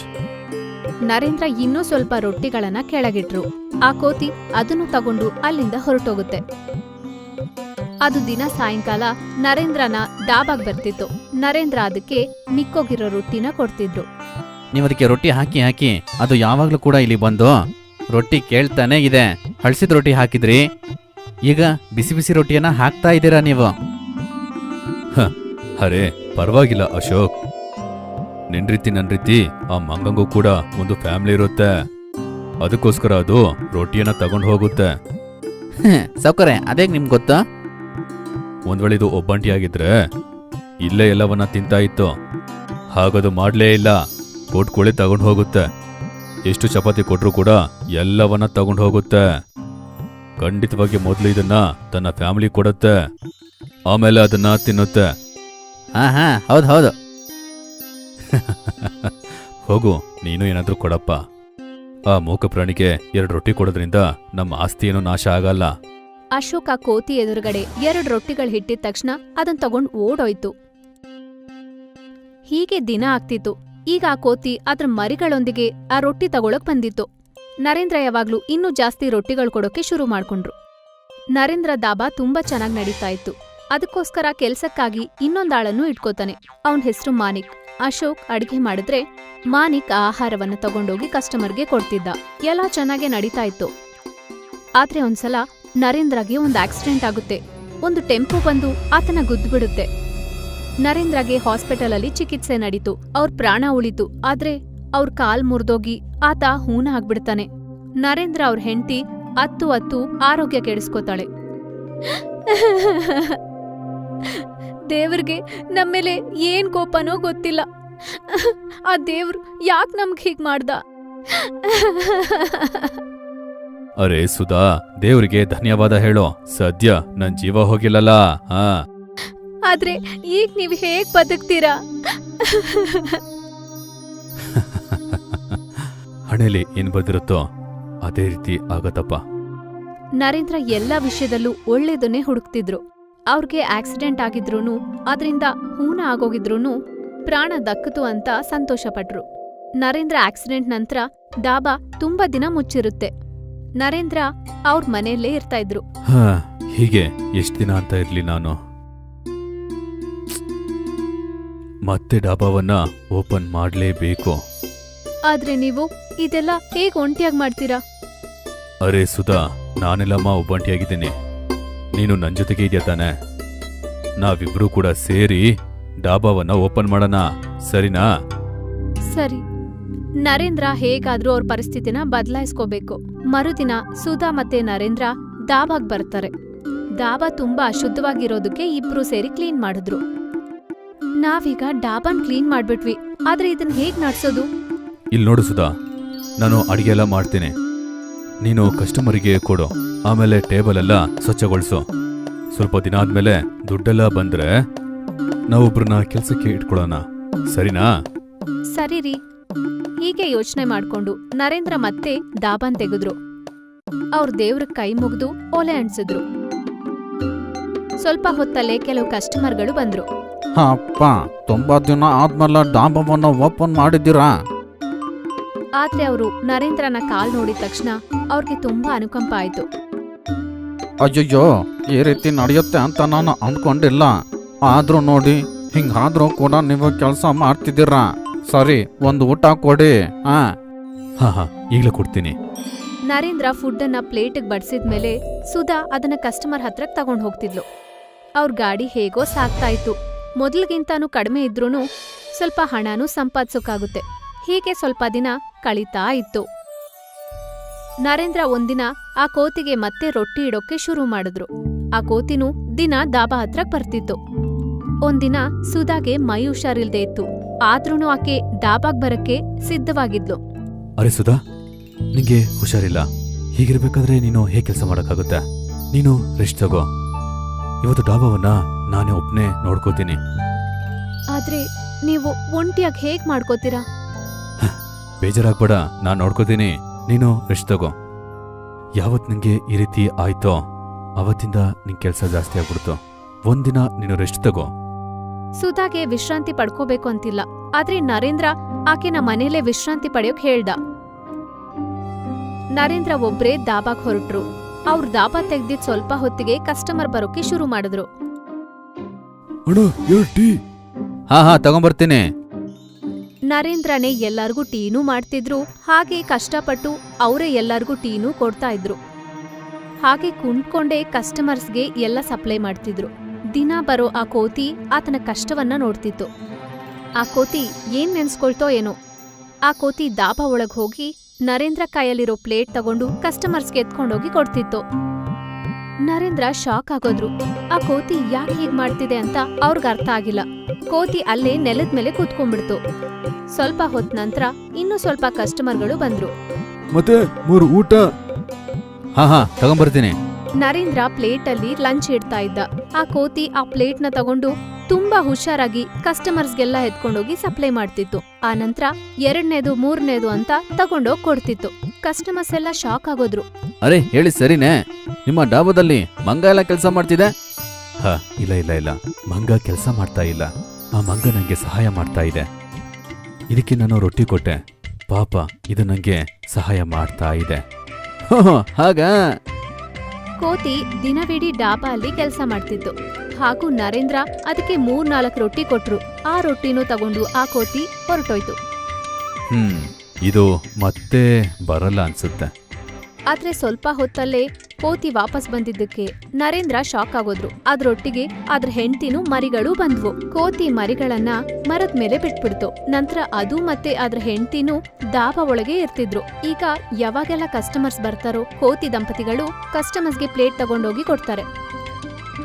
ನರೇಂದ್ರ ಇನ್ನೂ ಸ್ವಲ್ಪ ರೊಟ್ಟಿಗಳನ್ನ ಕೆಳಗಿಟ್ರು. ಆ ಕೋತಿ ಅದನ್ನು ತಗೊಂಡು ಅಲ್ಲಿಂದ ಹೊರಟೋಗುತ್ತೆ. ಅದು ದಿನ ಸಾಯಂಕಾಲ ನರೇಂದ್ರನ ಡಾಬಾಗ್ ಬರ್ತಿತ್ತು. ನರೇಂದ್ರ ಅದಕ್ಕೆ ಮಿಕ್ಕೋಗಿರೋ ರೊಟ್ಟಿನ ಕೊಡ್ತಿದ್ರು. ನೀವದಕ್ಕೆ ರೊಟ್ಟಿ ಹಾಕಿ ಹಾಕಿ ಅದು ಯಾವಾಗ್ಲೂ ಕೂಡ ಇಲ್ಲಿ ಬಂದು ರೊಟ್ಟಿ ಕೇಳ್ತಾನೆ ಇದೆ. ಹಳ್ಸಿದ ರೊಟ್ಟಿ ಹಾಕಿದ್ರಿ, ಈಗ ಬಿಸಿ ಬಿಸಿ ರೊಟ್ಟಿಯನ್ನ ಹಾಕ್ತಾ ಇದ್ದೀರಾ ನೀವು. ಅರೇ, ಪರವಾಗಿಲ್ಲ ಅಶೋಕ್. ನಿನ್ ರೀತಿ ನನ್ ರೀತಿ ಆ ಮಂಗಂಗೂ ಕೂಡ ಒಂದು ಫ್ಯಾಮಿಲಿ ಇರುತ್ತೆ. ಅದಕ್ಕೋಸ್ಕರ ಅದು ರೊಟ್ಟಿಯನ್ನ ತಗೊಂಡು ಹೋಗುತ್ತೆ. ಸೌಕರ್ಯ ಅದೇಗ್ ನಿಮ್ಗೆ ಗೊತ್ತಾ? ಒಂದ್ ವೇಳೆ ಇದು ಒಬ್ಬಂಟಿಯಾಗಿದ್ರೆ ಇಲ್ಲೇ ಎಲ್ಲವನ್ನ ತಿಂತಾ ಇತ್ತು. ಹಾಗದು ಮಾಡ್ಲೇ ಇಲ್ಲ. ಕೊಟ್ಕೊಳ್ಳಿ ತಗೊಂಡು ಹೋಗುತ್ತೆ. ಎಷ್ಟು ಚಪಾತಿ ಕೊಟ್ರು ಕೂಡ ಎಲ್ಲವನ್ನ ತಗೊಂಡು ಹೋಗುತ್ತೆ. ಖಂಡಿತವಾಗಿ ಮೊದಲು ಇದನ್ನ ತನ್ನ ಫ್ಯಾಮಿಲಿ ಕೊಡುತ್ತೆ, ಆಮೇಲೆ ಅದನ್ನ ತಿನ್ನುತ್ತೆ. ಹಾ ಹೌದು ಹೌದು. ಹೋಗು, ನೀನು ಏನಾದ್ರೂ ಕೊಡಪ್ಪ. ಆ ಮೂಕ ಪ್ರಾಣಿಗೆ 2 ರೊಟ್ಟಿ ಕೊಡೋದ್ರಿಂದ ನಮ್ಮ ಆಸ್ತಿ ಏನೂ ನಾಶ ಆಗಲ್ಲ. ಅಶೋಕ್ ಆ ಕೋತಿ ಎದುರುಗಡೆ 2 ರೊಟ್ಟಿಗಳು ಹಿಟ್ಟಿದ ತಕ್ಷಣ ಅದನ್ ತಗೊಂಡ್ ಓಡೋಯ್ತು. ಹೀಗೆ ದಿನ ಆಗ್ತಿತ್ತು. ಈಗ ಆ ಕೋತಿ ಅದ್ರ ಮರಿಗಳೊಂದಿಗೆ ಆ ರೊಟ್ಟಿ ತಗೊಳಕ್ ಬಂದಿತ್ತು. ನರೇಂದ್ರ ಯಾವಾಗ್ಲೂ ಇನ್ನೂ ಜಾಸ್ತಿ ರೊಟ್ಟಿಗಳು ಕೊಡೋಕೆ ಶುರು ಮಾಡ್ಕೊಂಡ್ರು. ನರೇಂದ್ರ ದಾಬಾ ತುಂಬಾ ಚೆನ್ನಾಗ್ ನಡೀತಾ ಇತ್ತು. ಅದಕ್ಕೋಸ್ಕರ ಕೆಲ್ಸಕ್ಕಾಗಿ ಇನ್ನೊಂದಾಳನ್ನು ಇಟ್ಕೋತಾನೆ. ಅವನ್ ಹೆಸರು ಮಾನಿಕ್. ಅಶೋಕ್ ಅಡಿಗೆ ಮಾಡಿದ್ರೆ ಮಾನಿಕ್ ಆ ಆಹಾರವನ್ನು ತಗೊಂಡೋಗಿ ಕಸ್ಟಮರ್ಗೆ ಕೊಡ್ತಿದ್ದ. ಎಲ್ಲ ಚೆನ್ನಾಗೇ ನಡೀತಾ ಇತ್ತು. ಆದ್ರೆ ಒಂದ್ಸಲ ನರೇಂದ್ರಗೆ ಒಂದು ಆಕ್ಸಿಡೆಂಟ್ ಆಗುತ್ತೆ. ಒಂದು ಟೆಂಪೋ ಬಂದು ಆತನ ಗುದ್ದುಬಿಡುತ್ತೆ. ನರೇಂದ್ರಗೆ ಹಾಸ್ಪಿಟಲ್ ಅಲ್ಲಿ ಚಿಕಿತ್ಸೆ ನಡೀತು. ಅವ್ರ ಪ್ರಾಣ ಉಳಿತು. ಆದ್ರೆ ಅವ್ರ ಕಾಲ್ ಮುರಿದೋಗಿ ಆತ ಹೂನ ಆಗ್ಬಿಡ್ತಾನೆ. ನರೇಂದ್ರ ಅವ್ರ ಹೆಂಡತಿ ಅತ್ತು ಆರೋಗ್ಯ ಕೆಡಿಸ್ಕೋತಾಳೆ. ದೇವ್ರಿಗೆ ನಮ್ಮೇಲೆ ಏನ್ ಕೋಪನೋ ಗೊತ್ತಿಲ್ಲ. ಆ ದೇವ್ರು ಯಾಕ್ ನಮ್ಗ್ ಹೀಗ್ ಮಾಡ್ದ? ಅರೆ ಸುಧಾ, ದೇವ್ರಿಗೆ ಧನ್ಯವಾದ ಹೇಳೋ. ಸದ್ಯ ನನ್ ಜೀವ ಹೋಗಿಲ್ಲಲ್ಲ. ಹಾ, ಆದ್ರೆ ಈಗ ನೀವ್ ಹೇಗ್ ಬದುಕ್ತೀರಾ? ಹಣೆಲಿ ಏನ್ ಬರ್ದಿರುತ್ತೋ ಅದೇ ರೀತಿ ಆಗತ್ತಪ್ಪ. ನರೇಂದ್ರ ಎಲ್ಲಾ ವಿಷಯದಲ್ಲೂ ಒಳ್ಳೇದನ್ನೇ ಹುಡುಕ್ತಿದ್ರು. ಅವ್ರಿಗೆ ಆಕ್ಸಿಡೆಂಟ್ ಆಗಿದ್ರೂನು ಅದ್ರಿಂದ ಹೂನ ಆಗೋಗಿದ್ರೂನು ಪ್ರಾಣ ದಕ್ಕಿತು ಅಂತ ಸಂತೋಷ ಪಟ್ರು. ನರೇಂದ್ರ ಆಕ್ಸಿಡೆಂಟ್ ನಂತರ ಡಾಬಾ ತುಂಬಾ ದಿನ ಮುಚ್ಚಿರುತ್ತೆ. ನರೇಂದ್ರ ಅವ್ರ ಮನೆಯಲ್ಲೇ ಇರ್ತಾ ಇದ್ರು. ಹಾ, ಹೀಗೆ ಎಷ್ಟ್ ದಿನ ಅಂತ ಇರ್ಲಿ ನಾನು. ಮತ್ತೆ ಡಾಬಾವನ್ನ ಓಪನ್ ಮಾಡ್ಲೇಬೇಕು. ಆದ್ರೆ ನೀವು ಇದೆಲ್ಲ ಹೇಗ್ ಒಂಟಿಯಾಗಿ ಮಾಡ್ತೀರಾ? ಅರೆ ಸುಧಾ, ನಾನೆಲ್ಲಮ್ಮ ಒಬ್ಬಂಟಿಯಾಗಿದ್ದೀನಿ. ನೀನು ನನ್ ಜೊತೆಗೆ ಇದೆಯಾ ತಾನೆ? ನಾವಿಬ್ರು ಕೂಡ ಸೇರಿ ಡಾಬಾವನ್ನ ಓಪನ್ ಮಾಡೋಣ, ಸರಿನಾ? ಸರಿ. ನರೇಂದ್ರ ಹೇಗಾದ್ರೂ ಅವ್ರ ಪರಿಸ್ಥಿತಿನ ಬದಲಾಯಿಸ್ಕೋಬೇಕು. ಮರುದಿನ ಸುಧಾ ಮತ್ತೆ ನರೇಂದ್ರ ಡಾಬಾಗ್ ಬರ್ತಾರೆ. ಡಾಬಾ ತುಂಬಾ ಅಶುದ್ಧವಾಗಿರೋದಕ್ಕೆ ಇಬ್ರು ಸೇರಿ ಕ್ಲೀನ್ ಮಾಡಿದ್ರು. ನಾವೀಗ ಡಾಬಾನ್ ಕ್ಲೀನ್ ಮಾಡ್ಬಿಟ್ವಿ, ಆದ್ರೆ ಇದನ್ ಹೇಗ್ ನಡ್ಸೋದು? ಇಲ್ಲಿ ನೋಡು ಸುಧಾ, ನಾನು ಅಡಿಗೆ ಎಲ್ಲ ಮಾಡ್ತೀನಿ. ನೀನು ಕಸ್ಟಮರಿಗೆ ಕೊಡು. ಆಮೇಲೆ ಟೇಬಲ್ ಎಲ್ಲ ಸ್ವಚ್ಛಗೊಳಿಸು. ಸ್ವಲ್ಪ ದಿನ ಆದ್ಮೇಲೆ ದುಡ್ಡೆಲ್ಲ ಬಂದ್ರೆ ನಾವೊಬ್ರನ್ನ ಕೆಲ್ಸಕ್ಕೆ ಇಟ್ಕೊಳ್ಳೋಣ, ಸರಿನಾ? ಸರಿ ರೀ. ಹೀಗೆ ಯೋಚನೆ ಮಾಡ್ಕೊಂಡು ನರೇಂದ್ರ ಮತ್ತೆ ಡಾಬಾನ್ ತೆಗೆದ್ರು. ಅವ್ರ ದೇವ್ರ ಕೈ ಮುಗ್ದು ಒಲೆ ಅಂಟಿಸಿದ್ರು. ಸ್ವಲ್ಪ ಹೊತ್ತಲ್ಲೇ ಕೆಲವು ಕಸ್ಟಮರ್ಗಳು ಬಂದ್ರು. ಅಪ್ಪ, ತುಂಬಾ ದಿನ ಆದ್ಮೇಲೆ ಡಾಬಾವನ್ನ ಓಪನ್ ಮಾಡಿದ್ದೀರಾ? ಆದ್ರೆ ಅವರು ನರೇಂದ್ರನ ಕಾಲ್ ನೋಡಿದ ತಕ್ಷಣ ಅವ್ರಿಗೆ ತುಂಬಾ ಅನುಕಂಪ ಆಯ್ತು. ಅಯ್ಯಯ್ಯೋ, ಈ ರೀತಿ ನಡೆಯುತ್ತೆ ಅಂತ ನಾನು ಅನ್ಕೊಂಡಿಲ್ಲ. ಆದ್ರೂ ನೋಡಿ, ಹಿಂಗಾದ್ರೂ ಕೂಡ ನೀವು ಕೆಲಸ ಮಾಡ್ತಿದ್ದೀರಾ. ಸರಿ, ಒಂದು ಊಟ ಕೊಡಿ. ಹಾ ಹಾ, ಈಗ್ಲೇ ಕೊಡ್ತೀನಿ. ನರೇಂದ್ರ ಫುಡ್ ಅನ್ನ ಪ್ಲೇಟಿಗೆ ಬಡಿಸಿದ್ಮೇಲೆ ಸುಧಾ ಅದನ್ನ ಕಸ್ಟಮರ್ ಹತ್ರಕ್ ತಗೊಂಡ್ ಹೋಗ್ತಿದ್ಲು. ಅವ್ರ ಗಾಡಿ ಹೇಗೋ ಸಾಗ್ತಾ ಇತ್ತು. ಮೊದಲಿಗಿಂತಾನು ಕಡಿಮೆ ಇದ್ರೂನು ಸ್ವಲ್ಪ ಹಣನೂ ಸಂಪಾದಿಸೋಕಾಗುತ್ತೆ. ಹೀಗೆ ಸ್ವಲ್ಪ ದಿನ ಕಳೀತಾ ಇತ್ತು. ನರೇಂದ್ರ ಒಂದಿನ ಆ ಕೋತಿಗೆ ಮತ್ತೆ ರೊಟ್ಟಿ ಇಡೋಕೆ ಶುರು ಮಾಡಿದ್ರು. ಆ ಕೋತಿನೂ ದಿನ ಡಾಬಾ ಹತ್ರಕ್ ಬರ್ತಿತ್ತು. ಒಂದಿನ ಸುಧಾಗೆ ಮೈ ಹುಷಾರಿಲ್ದೇ ಇತ್ತು. ಆದ್ರೂನು ಆಕೆ ಡಾಬಾಗ್ ಬರಕ್ಕೆ ಸಿದ್ಧವಾಗಿದ್ಲು. ಅರೆ ಸುಧಾ, ನಿಂಗೆ ಹುಷಾರಿಲ್ಲ. ಹೀಗಿರ್ಬೇಕಾದ್ರೆ ನೀನು ಹೇಗೆ ಕೆಲಸ ಮಾಡಕ್ಕಾಗುತ್ತೆ? ನೀನು ರೆಸ್ಟ್ ತಗೋ. ಇವತ್ತು ಡಾಬಾವನ್ನ ನಾನೇ ಒಬ್ನೇ ನೋಡ್ಕೋತೀನಿ. ಆದ್ರೆ ನೀವು ಒಂಟಿಯಾಗಿ ಹೇಗ್ ಮಾಡ್ಕೋತೀರಾ? ಬೇಜಾರಾಗ್ಬೇಡ, ನಾನ್ ನೋಡ್ಕೋತೀನಿ. ನೀನು ರೆಸ್ಟ್ ತಗೋ. ಯಾವತ್ ನಿಂಗೆ ಈ ರೀತಿ ಆಯ್ತೋ ಅವತ್ತಿಂದ ನಿನ್ ಕೆಲ್ಸ ಜಾಸ್ತಿ ಆಗ್ಬಿಡ್ತು. ಒಂದಿನ ನೀನು ರೆಸ್ಟ್ ತಗೋ. ಸುಧಾಗೆ ವಿಶ್ರಾಂತಿ ಪಡ್ಕೋಬೇಕು ಅಂತಿಲ್ಲ. ಆದ್ರೆ ನರೇಂದ್ರ ಆಕೆನ ಮನೇಲೆ ವಿಶ್ರಾಂತಿ ಪಡೆಯೋಕ್ ಹೇಳ್ದ. ನರೇಂದ್ರ ಒಬ್ರೇ ಡಾಬಾಗ್ ಹೊರಟ್ರು. ಅವ್ರ ಡಾಬಾ ತೆಗ್ದಿದ್ ಸ್ವಲ್ಪ ಹೊತ್ತಿಗೆ ಕಸ್ಟಮರ್ ಬರೋಕೆ ಶುರು ಮಾಡಿದ್ರು. ಹಾ ಹಾ, ತಗೊಂಬರ್ತೀನಿ. ನರೇಂದ್ರನೇ ಎಲ್ಲಾರ್ಗೂ ಟೀನೂ ಮಾಡ್ತಿದ್ರು. ಹಾಗೆ ಕಷ್ಟಪಟ್ಟು ಅವರೇ ಎಲ್ಲಾರ್ಗೂ ಟೀನೂ ಕೊಡ್ತಾ ಇದ್ರು. ಹಾಗೆ ಕುಂಡ್ಕೊಂಡೇ ಕಸ್ಟಮರ್ಸ್ಗೆ ಎಲ್ಲ ಸಪ್ಲೈ ಮಾಡ್ತಿದ್ರು. ದಿನ ಬರೋ ಆ ಕೋತಿ ಆತನ ಕಷ್ಟವನ್ನ ನೋಡ್ತಿತ್ತು. ಆ ಕೋತಿ ಏನ್ ನೆನ್ಸ್ಕೊಳ್ತೋ ಏನೋ. ಆ ಕೋತಿ ಡಾಬಾ ಒಳಗ್ ಹೋಗಿ ನರೇಂದ್ರ ಕೈಯಲ್ಲಿರೋ ಪ್ಲೇಟ್ ತಗೊಂಡು ಕಸ್ಟಮರ್ಸ್ಗೆ ಎತ್ಕೊಂಡೋಗಿ ಕೊಡ್ತಿತ್ತು. ನರೇಂದ್ರ ಶಾಕ್ ಆಗೋದ್ರು. ಆ ಕೋತಿ ಯಾಕೆ ಹೀಗ್ ಮಾಡ್ತಿದೆ ಅಂತ ಅವ್ರಿಗೆ ಅರ್ಥ ಆಗಿಲ್ಲ. ಕೋತಿ ಅಲ್ಲೇ ನೆಲದ ಮೇಲೆ ಕೂತ್ಕೊಂಡ್ಬಿಡ್ತು. ಸ್ವಲ್ಪ ಹೊತ್ ನಂತರ ಇನ್ನೂ ಸ್ವಲ್ಪ ಕಸ್ಟಮರ್ಗಳು ಬಂದ್ರು. ಮತ್ತೆ 3 ಊಟ. ಹಾ ಹಾ, ತಗೊಂಬರ್ತೀನಿ. ನರೇಂದ್ರ ಪ್ಲೇಟಲ್ಲಿ ಲಂಚ್ ಇಡ್ತಾ ಇದ್ದ. ಆ ಕೋತಿ ಆ ಪ್ಲೇಟ್ನ ತಗೊಂಡು ತುಂಬಾ ಹುಷಾರಾಗಿ ಕಸ್ಟಮರ್ಸ್ಗೆಲ್ಲ ಎತ್ಕೊಂಡೋಗಿ ಸಪ್ಲೈ ಮಾಡ್ತಿತ್ತು. ಆ ನಂತರ 2ನೇದು 3ನೇದು ಅಂತ ತಗೊಂಡೋಗ್ ಕೊಡ್ತಿತ್ತು. ಕಸ್ಟಮರ್ಸ್ ಎಲ್ಲ ಶಾಕ್ ಆಗೋದ್ರು. ಅರೆ, ಹೇಳಿ ಸರಿನೇ, ನಿಮ್ಮ ಡಾಬಾದಲ್ಲಿ ಮಂಗ ಎಲ್ಲ ಕೆಲಸ ಮಾಡ್ತಿದೆ? ಹಾ, ಇಲ್ಲ, ಮಂಗ ಕೆಲಸ ಮಾಡ್ತಾ ಇಲ್ಲ. ಆ ಮಂಗ ನಂಗೆ ಸಹಾಯ ಮಾಡ್ತಾ ಇದೆ. ಇದಕ್ಕೆ ನಾನು ರೊಟ್ಟಿ ಕೊಟ್ಟೆ. ಪಾಪ, ಇದು ನಂಗೆ ಸಹಾಯ ಮಾಡ್ತಾ ಇದೆ. ಹಾಗ ಕೋತಿ ದಿನವಿಡೀ ಡಾಬಾ ಅಲ್ಲಿ ಕೆಲಸ ಮಾಡ್ತಿತ್ತು. ಹಾಗೂ ನರೇಂದ್ರ ಅದಕ್ಕೆ 3-4 ರೊಟ್ಟಿ ಕೊಟ್ರು. ಆ ರೊಟ್ಟಿನೂ ತಗೊಂಡು ಆ ಕೋತಿ ಹೊರಟೋಯ್ತು. ಇದು ಮತ್ತೆ ಬರಲ್ಲ ಅನ್ಸುತ್ತೆ. ಆದ್ರೆ ಸ್ವಲ್ಪ ಹೊತ್ತಲ್ಲೇ ಕೋತಿ ವಾಪಸ್ ಬಂದಿದ್ದಕ್ಕೆ ನರೇಂದ್ರ ಶಾಕ್ ಆಗೋದ್ರು. ಅದ್ರೊಟ್ಟಿಗೆ ಅದ್ರ ಹೆಂಡ್ತಿನೂ ಮರಿಗಳು ಬಂದ್ವು. ಕೋತಿ ಮರಿಗಳನ್ನ ಮರದ ಮೇಲೆ ಬಿಟ್ಬಿಡ್ತು. ನಂತರ ಅದು ಮತ್ತೆ ಅದ್ರ ಹೆಂಡ್ತಿನೂ ದಾಬಾ ಒಳಗೆ ಇರ್ತಿದ್ರು. ಈಗ ಯಾವಾಗೆಲ್ಲ ಕಸ್ಟಮರ್ಸ್ ಬರ್ತಾರೋ ಕೋತಿ ದಂಪತಿಗಳು ಕಸ್ಟಮರ್ಸ್ಗೆ ಪ್ಲೇಟ್ ತಗೊಂಡೋಗಿ ಕೊಡ್ತಾರೆ.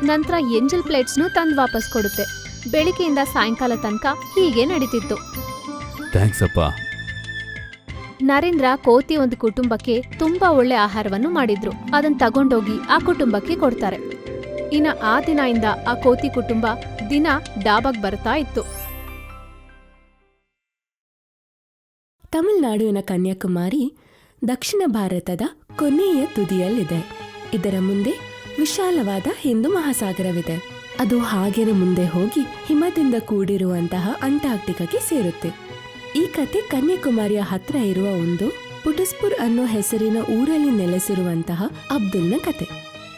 ನಂತರ ಎಂಜಲ್ ಪ್ಲೇಟ್ಸ್ನು ತಂದ್ ವಾಪಸ್ ಕೊಡುತ್ತೆ. ಬೆಳಿಗ್ಗೆಯಿಂದ ಸಾಯಂಕಾಲ ತನಕ ಹೀಗೆ ನಡೀತಿತ್ತು. ಥ್ಯಾಂಕ್ಸ್ ಅಪ್ಪ. ನರೇಂದ್ರ ಕೋತಿ ಒಂದು ಕುಟುಂಬಕ್ಕೆ ತುಂಬಾ ಒಳ್ಳೆ ಆಹಾರವನ್ನು ಮಾಡಿದ್ರು. ಅದನ್ನ ತಗೊಂಡೋಗಿ ಆ ಕುಟುಂಬಕ್ಕೆ ಕೊಡ್ತಾರೆ. ಇನ್ನ ಆ ದಿನದಿಂದ ಆ ಕೋತಿ ಕುಟುಂಬ ದಿನ ಡಾಬಾಗ್ ಬರ್ತಾ ಇತ್ತು. ತಮಿಳುನಾಡಿನ ಕನ್ಯಾಕುಮಾರಿ ದಕ್ಷಿಣ ಭಾರತದ ಕೊನೆಯ ತುದಿಯಲ್ಲಿದೆ. ಇದರ ಮುಂದೆ ವಿಶಾಲವಾದ ಹಿಂದೂ ಮಹಾಸಾಗರವಿದೆ. ಅದು ಹಾಗೇನೆ ಮುಂದೆ ಹೋಗಿ ಹಿಮದಿಂದ ಕೂಡಿರುವಂತಹ ಅಂಟಾರ್ಟಿಕಾಗೆ ಸೇರುತ್ತೆ. ಈ ಕತೆ ಕನ್ಯಾಕುಮಾರಿಯ ಹತ್ರ ಇರುವ ಒಂದು ಪುಟಸ್ಪುರ್ ಅನ್ನೋ ಹೆಸರಿನ ಊರಲ್ಲಿ ನೆಲೆಸಿರುವಂತಹ ಅಬ್ದುಲ್ನ ಕತೆ.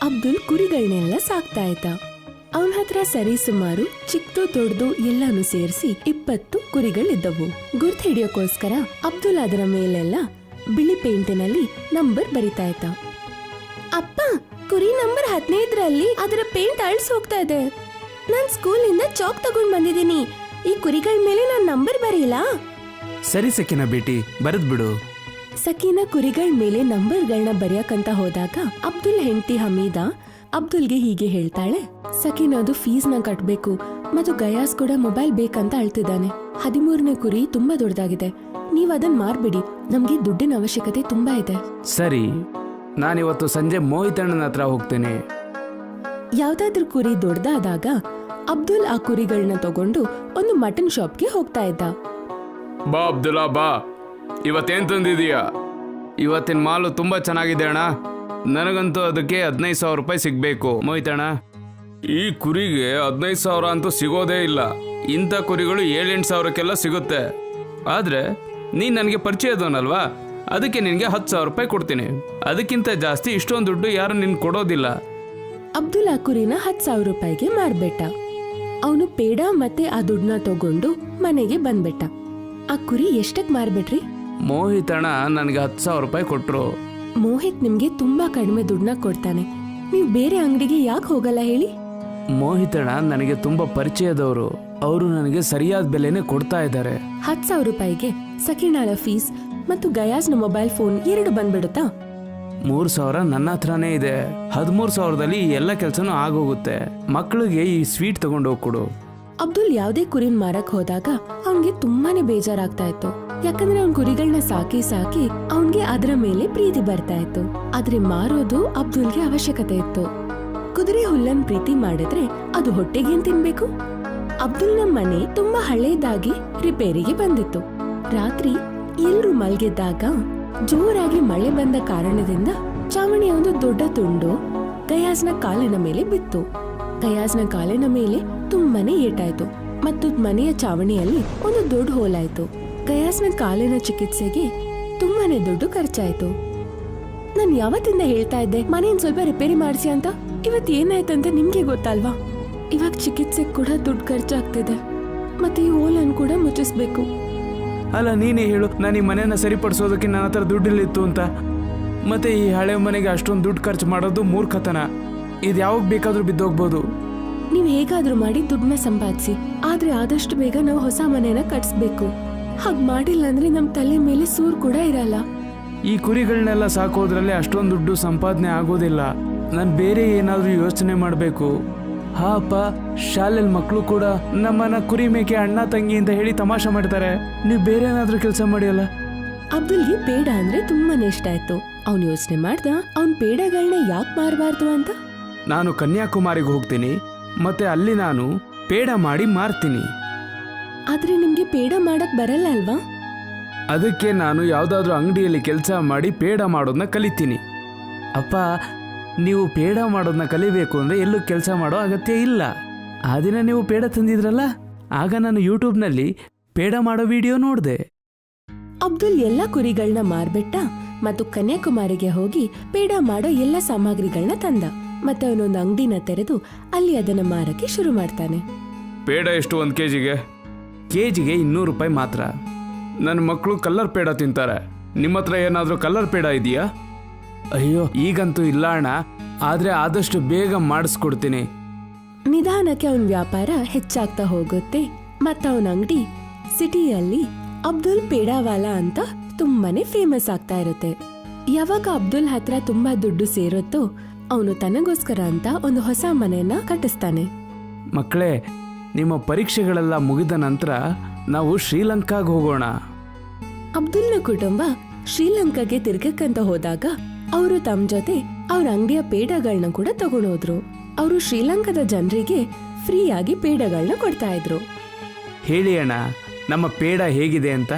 ಅಬ್ದುಲ್ ಕುರಿಗಳನ್ನೆಲ್ಲ ಸಾಕ್ತಾ ಇದ್ದ. ಅವನ ಹತ್ರ ಸರಿಸುಮಾರು ಚಿಕ್ಕದು ದೊಡ್ಡದು ಎಲ್ಲಾನು ಸೇರಿಸಿ 20 ಕುರಿಗಳಿದ್ದವು. ಗುರ್ತು ಹಿಡಿಯೋಕೋಸ್ಕರ ಅಬ್ದುಲ್ ಅದರ ಮೇಲೆಲ್ಲ ಬಿಳಿ ಪೇಂಟಿನಲ್ಲಿ ನಂಬರ್ ಬರಿತಾ ಇದ್ದ. ಅಪ್ಪ, ಕುರಿ ನಂಬರ್ 15ರಲ್ಲಿ ಅದರ ಪೇಂಟ್ ಅಳ್ಸ್ ಹೋಗ್ತಾ ಇದೆ. ನಾನ್ ಸ್ಕೂಲಿಂದ ಚಾಕ್ ತಗೊಂಡ್ ಬಂದಿದ್ದೀನಿ. ಈ ಕುರಿಗಳ ಮೇಲೆ ನಾನ್ ನಂಬರ್ ಬರೀಲ್ಲ. ಸರಿ ಸಕಿನಾ ಬೇಟಿ, ಬರೆದ್ ಬಿಡು. ಸಕೀನಾ ಕುರಿಗಳ ಮೇಲೆ ನಂಬರ್ಗಳನ್ನ ಬರೆಯಕಂತ ಹೋದಾಗ ಅಬ್ದುಲ್ ಹೆಂಡತಿ ಹಮೀದಾ ಅಬ್ದುಲ್ಗೆ ಹೀಗೆ ಹೇಳ್ತಾಳೆ, ಸಕೀನಾದು ಫೀಸ್ನ ಕಟ್ಬೇಕು ಮತ್ತು ಗಯಾಸ್ ಕೂಡ ಮೊಬೈಲ್ ಬೇಕಂತ ಅಳ್ತಿದ್ದಾನೆ. 13ನೇ ಕುರಿ ತುಂಬಾ ದೊಡ್ಡದಾಗಿದೆ. ನೀವ್ ಅದನ್ ಮಾರ್ಬಿಡಿ, ನಮ್ಗೆ ದುಡ್ಡಿನ ಅವಶ್ಯಕತೆ ತುಂಬಾ ಇದೆ. ಸರಿ, ನಾನಿವತ್ತು ಸಂಜೆ ಮೋಹಿತಣ್ಣನ ಹತ್ರ ಹೋಗ್ತೇನೆ. ಯಾವ್ದಾದ್ರೂ ಕುರಿ ದೊಡ್ಡದಾದಾಗ ಅಬ್ದುಲ್ ಆ ಕುರಿಗಳನ್ನ ತಗೊಂಡು ಒಂದು ಮಟನ್ ಶಾಪ್ಗೆ ಹೋಗ್ತಾ ಇದ್ದ. ಬಾ ಅಬ್ದುಲ್ಲಾ ಬಾ, ಇವತ್ತೇನ್ ತಂದಿದೀಯಾ? ಇವತ್ತಿನ ಮಾಲು ತುಂಬಾ ಚೆನ್ನಾಗಿದೆ ಅಣ್ಣ. ನನಗಂತೂ ಅದಕ್ಕೆ 15,000 ರೂಪಾಯಿ ಸಿಗ್ಬೇಕು ಮೋಹಿತಣ್ಣ. ಈ ಕುರಿಗೆ 15,000 ಅಂತೂ ಸಿಗೋದೇ ಇಲ್ಲ. ಇಂಥ ಕುರಿಗಳು 7-8 ಸಾವಿರಕ್ಕೆಲ್ಲ ಸಿಗುತ್ತೆ. ಆದ್ರೆ ನೀನ್ ನನಗೆ ಪರಿಚಯದವನಲ್ವಾ, ಅದಕ್ಕೆ ನಿನ್ಗೆ 10,000 ರೂಪಾಯಿ ಕೊಡ್ತೀನಿ. ಅದಕ್ಕಿಂತ ಜಾಸ್ತಿ ಇಷ್ಟೊಂದು ದುಡ್ಡು ಯಾರು ನಿನ್ ಕೊಡೋದಿಲ್ಲ. ಅಬ್ದುಲ್ ಆ ಕುರಿನ 10,000 ರೂಪಾಯಿಗೆ ಮಾರ್ಬಿಟ್ಟ. ಅವನು ಪೇಡ ಮತ್ತೆ ಆ ದುಡ್ಡನ್ನ ತಗೊಂಡು ಮನೆಗೆ ಬಂದ್ಬಿಟ್ಟ. ಆ ಕುರಿ ಎಷ್ಟಕ್ ಮಾರ್ಬಿಟ್ರಿ? ಮೋಹಿತಣ್ಣ ನನಗೆ 10,000 ರೂಪಾಯಿ ಕೊಟ್ರು. ಮೋಹಿತ್ ನಿಮ್ಗೆ ತುಂಬಾ ಕಡಿಮೆ ದುಡ್ಡನ್ನ ಕೊಡ್ತಾನೆ. ನೀವು ಬೇರೆ ಅಂಗಡಿಗೆ ಯಾಕೆ ಹೋಗಲ್ಲ ಹೇಳಿ? ಮೋಹಿತಣ್ಣ ನನಗೆ ತುಂಬಾ ಪರಿಚಯದವರು. ಅವರು ನನಗೆ ಸರಿಯಾದ ಬೆಲೆನೇ ಕೊಡ್ತಾ ಇದ್ದಾರೆ. 10,000 ರೂಪಾಯಿಗೆ ಸಕೀನಾಳ ಫೀಸ್ ಮತ್ತು ಗಯಾಸ್ನ ಮೊಬೈಲ್ ಫೋನ್ 2 ಬಂದ್ಬಿಡುತ್ತಾ? 3,000 ನನ್ನ ಹತ್ರನೇ ಇದೆ. 13,000ದಲ್ಲಿ ಈ ಎಲ್ಲ ಕೆಲಸನೂ ಆಗೋಗುತ್ತೆ. ಮಕ್ಕಳಿಗೆ ಈ ಸ್ವೀಟ್ ತಗೊಂಡೋಗಿ ಕೊಡು. ಅಬ್ದುಲ್ ಯಾವ್ದೇ ಕುರಿನ್ ಮಾರಕ್ ಹೋದಾಗ ಅವನ್ಗೆ ತುಂಬಾನೇ ಬೇಜಾರಾಗ್ತಾ ಇತ್ತು. ಯಾಕಂದ್ರೆ ಅವ್ನ್ ಕುರಿಗಳನ್ನ ಸಾಕಿ ಸಾಕಿ ಅವನ್ಗೆ ಅದರ ಮೇಲೆ ಪ್ರೀತಿ ಬರ್ತಾ ಇತ್ತು. ಆದ್ರೆ ಮಾರೋದು ಅಬ್ದುಲ್ಗೆ ಅವಶ್ಯಕತೆ ಇತ್ತು. ಕುದುರೆ ಹುಲ್ಲನ್ ಪ್ರೀತಿ ಮಾಡಿದ್ರೆ ಅದು ಹೊಟ್ಟೆಗೇನ್ ತಿನ್ಬೇಕು? ಅಬ್ದುಲ್ನ ಮನೆ ತುಂಬಾ ಹಳೇದಾಗಿ ರಿಪೇರಿಗೆ ಬಂದಿತ್ತು. ರಾತ್ರಿ ಎಲ್ರು ಮಲ್ಗಿದ್ದಾಗ ಜೋರಾಗಿ ಮಳೆ ಬಂದ ಕಾರಣದಿಂದ ಚಾವಣಿಯ ಒಂದು ದೊಡ್ಡ ತುಂಡು ಗಯಾಸ್ನ ಕಾಲಿನ ಮೇಲೆ ಬಿತ್ತು. ಗಯಾಸ್ನ ಕಾಲಿನ ಮೇಲೆ ತುಂಬಾನೇ ಏಟಾಯ್ತು ಮತ್ತು ಮನೆಯ ಚಾವಣಿಯಲ್ಲಿ ಒಂದು ದೊಡ್ಡ ಹೋಲಾಯ್ತು. ಗಯಾಸ್ನ ಕಾಲಿನ ಚಿಕಿತ್ಸೆಗೆ ತುಂಬಾನೇ ದುಡ್ಡು ಖರ್ಚಾಯ್ತು. ನಾನ್ ಯಾವತ್ತಿಂದ ಹೇಳ್ತಾ ಇದ್ದೆ ಮನೆಯನ್ನು ಸ್ವಲ್ಪ ರಿಪೇರಿ ಮಾಡಿಸಿ ಅಂತ. ಇವತ್ತು ಏನಾಯ್ತಂತ ನಿಮ್ಗೆ ಗೊತ್ತಲ್ವಾ? ಇವಾಗ ಚಿಕಿತ್ಸೆ ಕೂಡ ದುಡ್ಡು ಖರ್ಚಾಗ್ತಿದೆ ಮತ್ತೆ ಈ ಹೋಲನ್ನು ಕೂಡ ಮುಚ್ಚಿಸ್ಬೇಕು. ಅಲ್ಲ ನೀನೇ ಹೇಳು, ನಾನು ಈ ಮನೆಯನ್ನ ಸರಿಪಡಿಸೋದಕ್ಕೆ ನನ್ನ ಹತ್ರ ದುಡ್ಡಿಲ್ಲಿತ್ತು ಅಂತ. ಮತ್ತೆ ಈ ಹಳೆ ಮನೆಗೆ ಅಷ್ಟೊಂದು ದುಡ್ಡು ಖರ್ಚು ಮಾಡೋದು ಮೂರ್ಖತನ. ಇದು ಯಾವಾಗ ಬೇಕಾದ್ರೂ ಬಿದ್ದೋಗ್ಬೋದು. ನೀವ್ ಹೇಗಾದ್ರೂ ಮಾಡಿ ದುಡ್ಡನ್ನ ಸಂಪಾದಿಸಿ, ಆದ್ರೆ ಆದಷ್ಟು ಬೇಗ ನಾವು ಹೊಸ ಮನೆನ ಕಟ್ಸ್ಬೇಕು. ಹಾಗ್ ಮಾಡಿಲ್ಲ ಅಂದ್ರೆ ನಮ್ ತಲೆ ಮೇಲೆ ಸೂರ್ ಕೂಡ ಇರಲ್ಲ. ಈ ಕುರಿಗಳನ್ನೆಲ್ಲ ಸಾಕೋದ್ರಲ್ಲಿ ಅಷ್ಟೊಂದು ದುಡ್ಡು ಸಂಪಾದನೆ ಆಗೋದಿಲ್ಲ. ನಾನು ಬೇರೆ ಏನಾದ್ರೂ ಯೋಚನೆ ಮಾಡಬೇಕು. ಹಾ ಅಪ್ಪ, ಶಾಲೆಯಲ್ಲಿ ಮಕ್ಕಳು ಕೂಡ ನಮ್ಮನ್ನ ಕುರಿ ಮೇಕೆ ಅಣ್ಣ ತಂಗಿ ಅಂತ ಹೇಳಿ ತಮಾಷೆ ಮಾಡ್ತಾರೆ. ನೀವು ಬೇರೆ ಏನಾದ್ರೂ ಕೆಲಸ ಮಾಡಿಯಲ್ಲ. ಅಬ್ದುಲ್ಗೆ ಪೇಡ ಅಂದ್ರೆ ತುಂಬಾನೇ ಇಷ್ಟ ಆಯ್ತು. ಅವ್ನು ಯೋಚನೆ ಮಾಡ್ದ ಅವ್ನ್ ಪೇಡಗಳನ್ನ ಯಾಕೆ ಮಾರಬಾರ್ದು ಅಂತ. ನಾನು ಕನ್ಯಾಕುಮಾರಿಗೆ ಹೋಗ್ತೀನಿ, ಮತ್ತೆ ಅಲ್ಲಿ ನಾನು ಪೇಡ ಮಾಡಿ ಮಾರ್ತೀನಿ. ಆದ್ರೆ ನಿಮ್ಗೆ ಪೇಡ ಮಾಡಕ್ ಬರಲ್ಲ ಅಲ್ವಾ? ಅದಕ್ಕೆ ನಾನು ಯಾವ್ದಾದ್ರೂ ಅಂಗಡಿಯಲ್ಲಿ ಕೆಲಸ ಮಾಡಿ ಪೇಡ ಮಾಡೋದನ್ನ ಕಲಿತೀನಿ. ಅಪ್ಪ, ನೀವು ಪೇಡ ಮಾಡೋದನ್ನ ಕಲಿಬೇಕು ಅಂದ್ರೆ ಎಲ್ಲೂ ಕೆಲಸ ಮಾಡೋ ಅಗತ್ಯ ಇಲ್ಲ. ಆ ದಿನ ನೀವು ಪೇಡ ತಂದಿದ್ರಲ್ಲ, ಆಗ ನಾನು ಯೂಟ್ಯೂಬ್ನಲ್ಲಿ ಪೇಡ ಮಾಡೋ ವಿಡಿಯೋ ನೋಡಿದೆ. ಅಬ್ದುಲ್ ಎಲ್ಲ ಕುರಿಗಳನ್ನ ಮಾರ್ಬಿಟ್ಟ ಮತ್ತು ಕನ್ಯಾಕುಮಾರಿಗೆ ಹೋಗಿ ಪೇಡ ಮಾಡೋ ಎಲ್ಲ ಸಾಮಗ್ರಿಗಳನ್ನ ತಂದ. ಮತ್ತೆ ಅವನೊಂದು ಅಂಗಡಿನ ತೆರೆದು ಅಲ್ಲಿ ಅದನ್ನ ಮಾರಕ್ಕೆ ಶುರು ಮಾಡ್ತಾನೆ. ಪೇಡ ಎಷ್ಟು 1 ಕೆಜಿಗೆ? ಕೆಜಿಗೆ 200 ರೂಪಾಯಿ ಮಾತ್ರ. ನನ್ನ ಮಕ್ಕಳು ಕಲ್ಲರ್ ಪೇಡ ತಿಂತಾರೆ. ನಿಮ್ಮ ಹತ್ರ ಏನಾದರೂ ಕಲ್ಲರ್ ಪೇಡ ಇದೆಯಾ? ಅಯ್ಯೋ, ಈಗಂತೂ ಇಲ್ಲ ಅಣ್ಣ, ಆದರೆ ಆದಷ್ಟು ಬೇಗ ಮಾಡಿಸ್ಕೊಡ್ತೀನಿ. ನಿಧಾನಕ್ಕೆ ಅವನ ವ್ಯಾಪಾರ ಹೆಚ್ಚಾಗ್ತಾ ಹೋಗುತ್ತೆ. ಮತ್ತ ಅವನ ಅಂಗಡಿ ಸಿಟಿಯಲ್ಲಿ ಅಬ್ದುಲ್ ಪೇಡಾವಾಲಾ ಅಂತ ತುಂಬಾನೇ ಫೇಮಸ್ ಆಗ್ತಾ ಇರುತ್ತೆ. ಯಾವಾಗ ಅಬ್ದುಲ್ ಹತ್ರ ತುಂಬಾ ದುಡ್ಡು ಸೇರುತ್ತೋ ಅವನು ತನಗೋಸ್ಕರ ಅಂತ ಒಂದು ಹೊಸ ಮನೆಯನ್ನ ಕಟ್ಟಿಸ್ತಾನೆ. ಮಕ್ಕಳೇ, ನಿಮ್ಮ ಪರೀಕ್ಷೆಗಳೆಲ್ಲ ಮುಗಿದ ನಂತರ ನಾವು ಶ್ರೀಲಂಕಾಗೆ ಹೋಗೋಣ. ಅಬ್ದುಲ್ನ ಕುಟುಂಬ ಶ್ರೀಲಂಕಾಗೆ ತಿರ್ಗಕ್ಕಂತ ಹೋದಾಗ ಅವರು ತಮ್ಮ ಜೊತೆ ಅವ್ರ ಅಂಗಡಿಯ ಪೇಡಗಳನ್ನ ಕೂಡ ತಗೊಂಡೋದ್ರು. ಅವರು ಶ್ರೀಲಂಕಾದ ಜನರಿಗೆ ಫ್ರೀಯಾಗಿ ಪೇಡಗಳನ್ನ ಕೊಡ್ತಾ ಇದ್ರು. ಹೇಳಿ ಅಣ್ಣ, ನಮ್ಮ ಪೇಡ ಹೇಗಿದೆ ಅಂತ?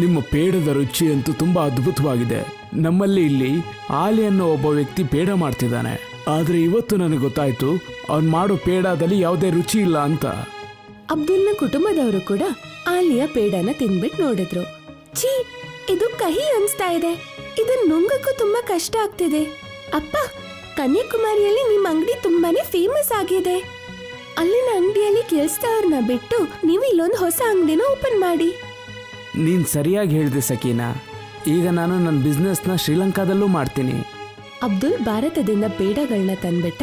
ನಿಮ್ಮ ಪೇಡದ ರುಚಿ ಅಂತೂ ತುಂಬಾ ಅದ್ಭುತವಾಗಿದೆ. ನಮ್ಮಲ್ಲಿ ಇಲ್ಲಿ ಆಲಿ ಅನ್ನೋ ಒಬ್ಬ ವ್ಯಕ್ತಿ ಪೇಡ ಮಾಡ್ತಿದ್ದಾನೆ. ಆದ್ರೆ ಇವತ್ತು ನನಗೆ ಗೊತ್ತಾಯ್ತು ಅವ್ನು ಮಾಡೋ ಪೇಡದಲ್ಲಿ ಯಾವುದೇ ರುಚಿ ಇಲ್ಲ ಅಂತ. ಅಬ್ದುಲ್ನ ಕುಟುಂಬದವರು ಕೂಡ ಆಲಿಯ ಪೇಡನ ತಿಂದ್ಬಿಟ್ಟು ನೋಡಿದ್ರು. ಛೀ, ಇದು ಕಹಿ ಅನ್ಸ್ತಾ ಇದೆ. ಇದನ್ನ ನುಂಗಕ್ಕೂ ತುಂಬಾ ಕಷ್ಟ ಆಗ್ತಿದೆ. ಅಪ್ಪ, ಕನ್ಯಾಕುಮಾರಿಯಲ್ಲಿ ನಿಮ್ಮ ಅಂಗಡಿ ತುಂಬಾನೇ ಫೇಮಸ್ ಆಗಿದೆ. ಅಲ್ಲಿನ ಅಂಗಡಿಯಲ್ಲಿ ಕೆಲ್ಸದವ್ರನ್ನ ಬಿಟ್ಟು ನೀವು ಇಲ್ಲೊಂದು ಹೊಸ ಅಂಗಡಿನ ಓಪನ್ ಮಾಡಿ. ನೀನ್ ಸರಿಯಾಗಿ ಹೇಳಿದೆ ಸಕೀನಾ. ಈಗ ನಾನು ನನ್ನ ಬಿಸ್ನೆಸ್ನ ಶ್ರೀಲಂಕಾದಲ್ಲೂ ಮಾಡ್ತೀನಿ. ಅಬ್ದುಲ್ ಭಾರತದಿಂದ ಪೇಡಗಳನ್ನ ತಂದ್ಬಿಟ್ಟ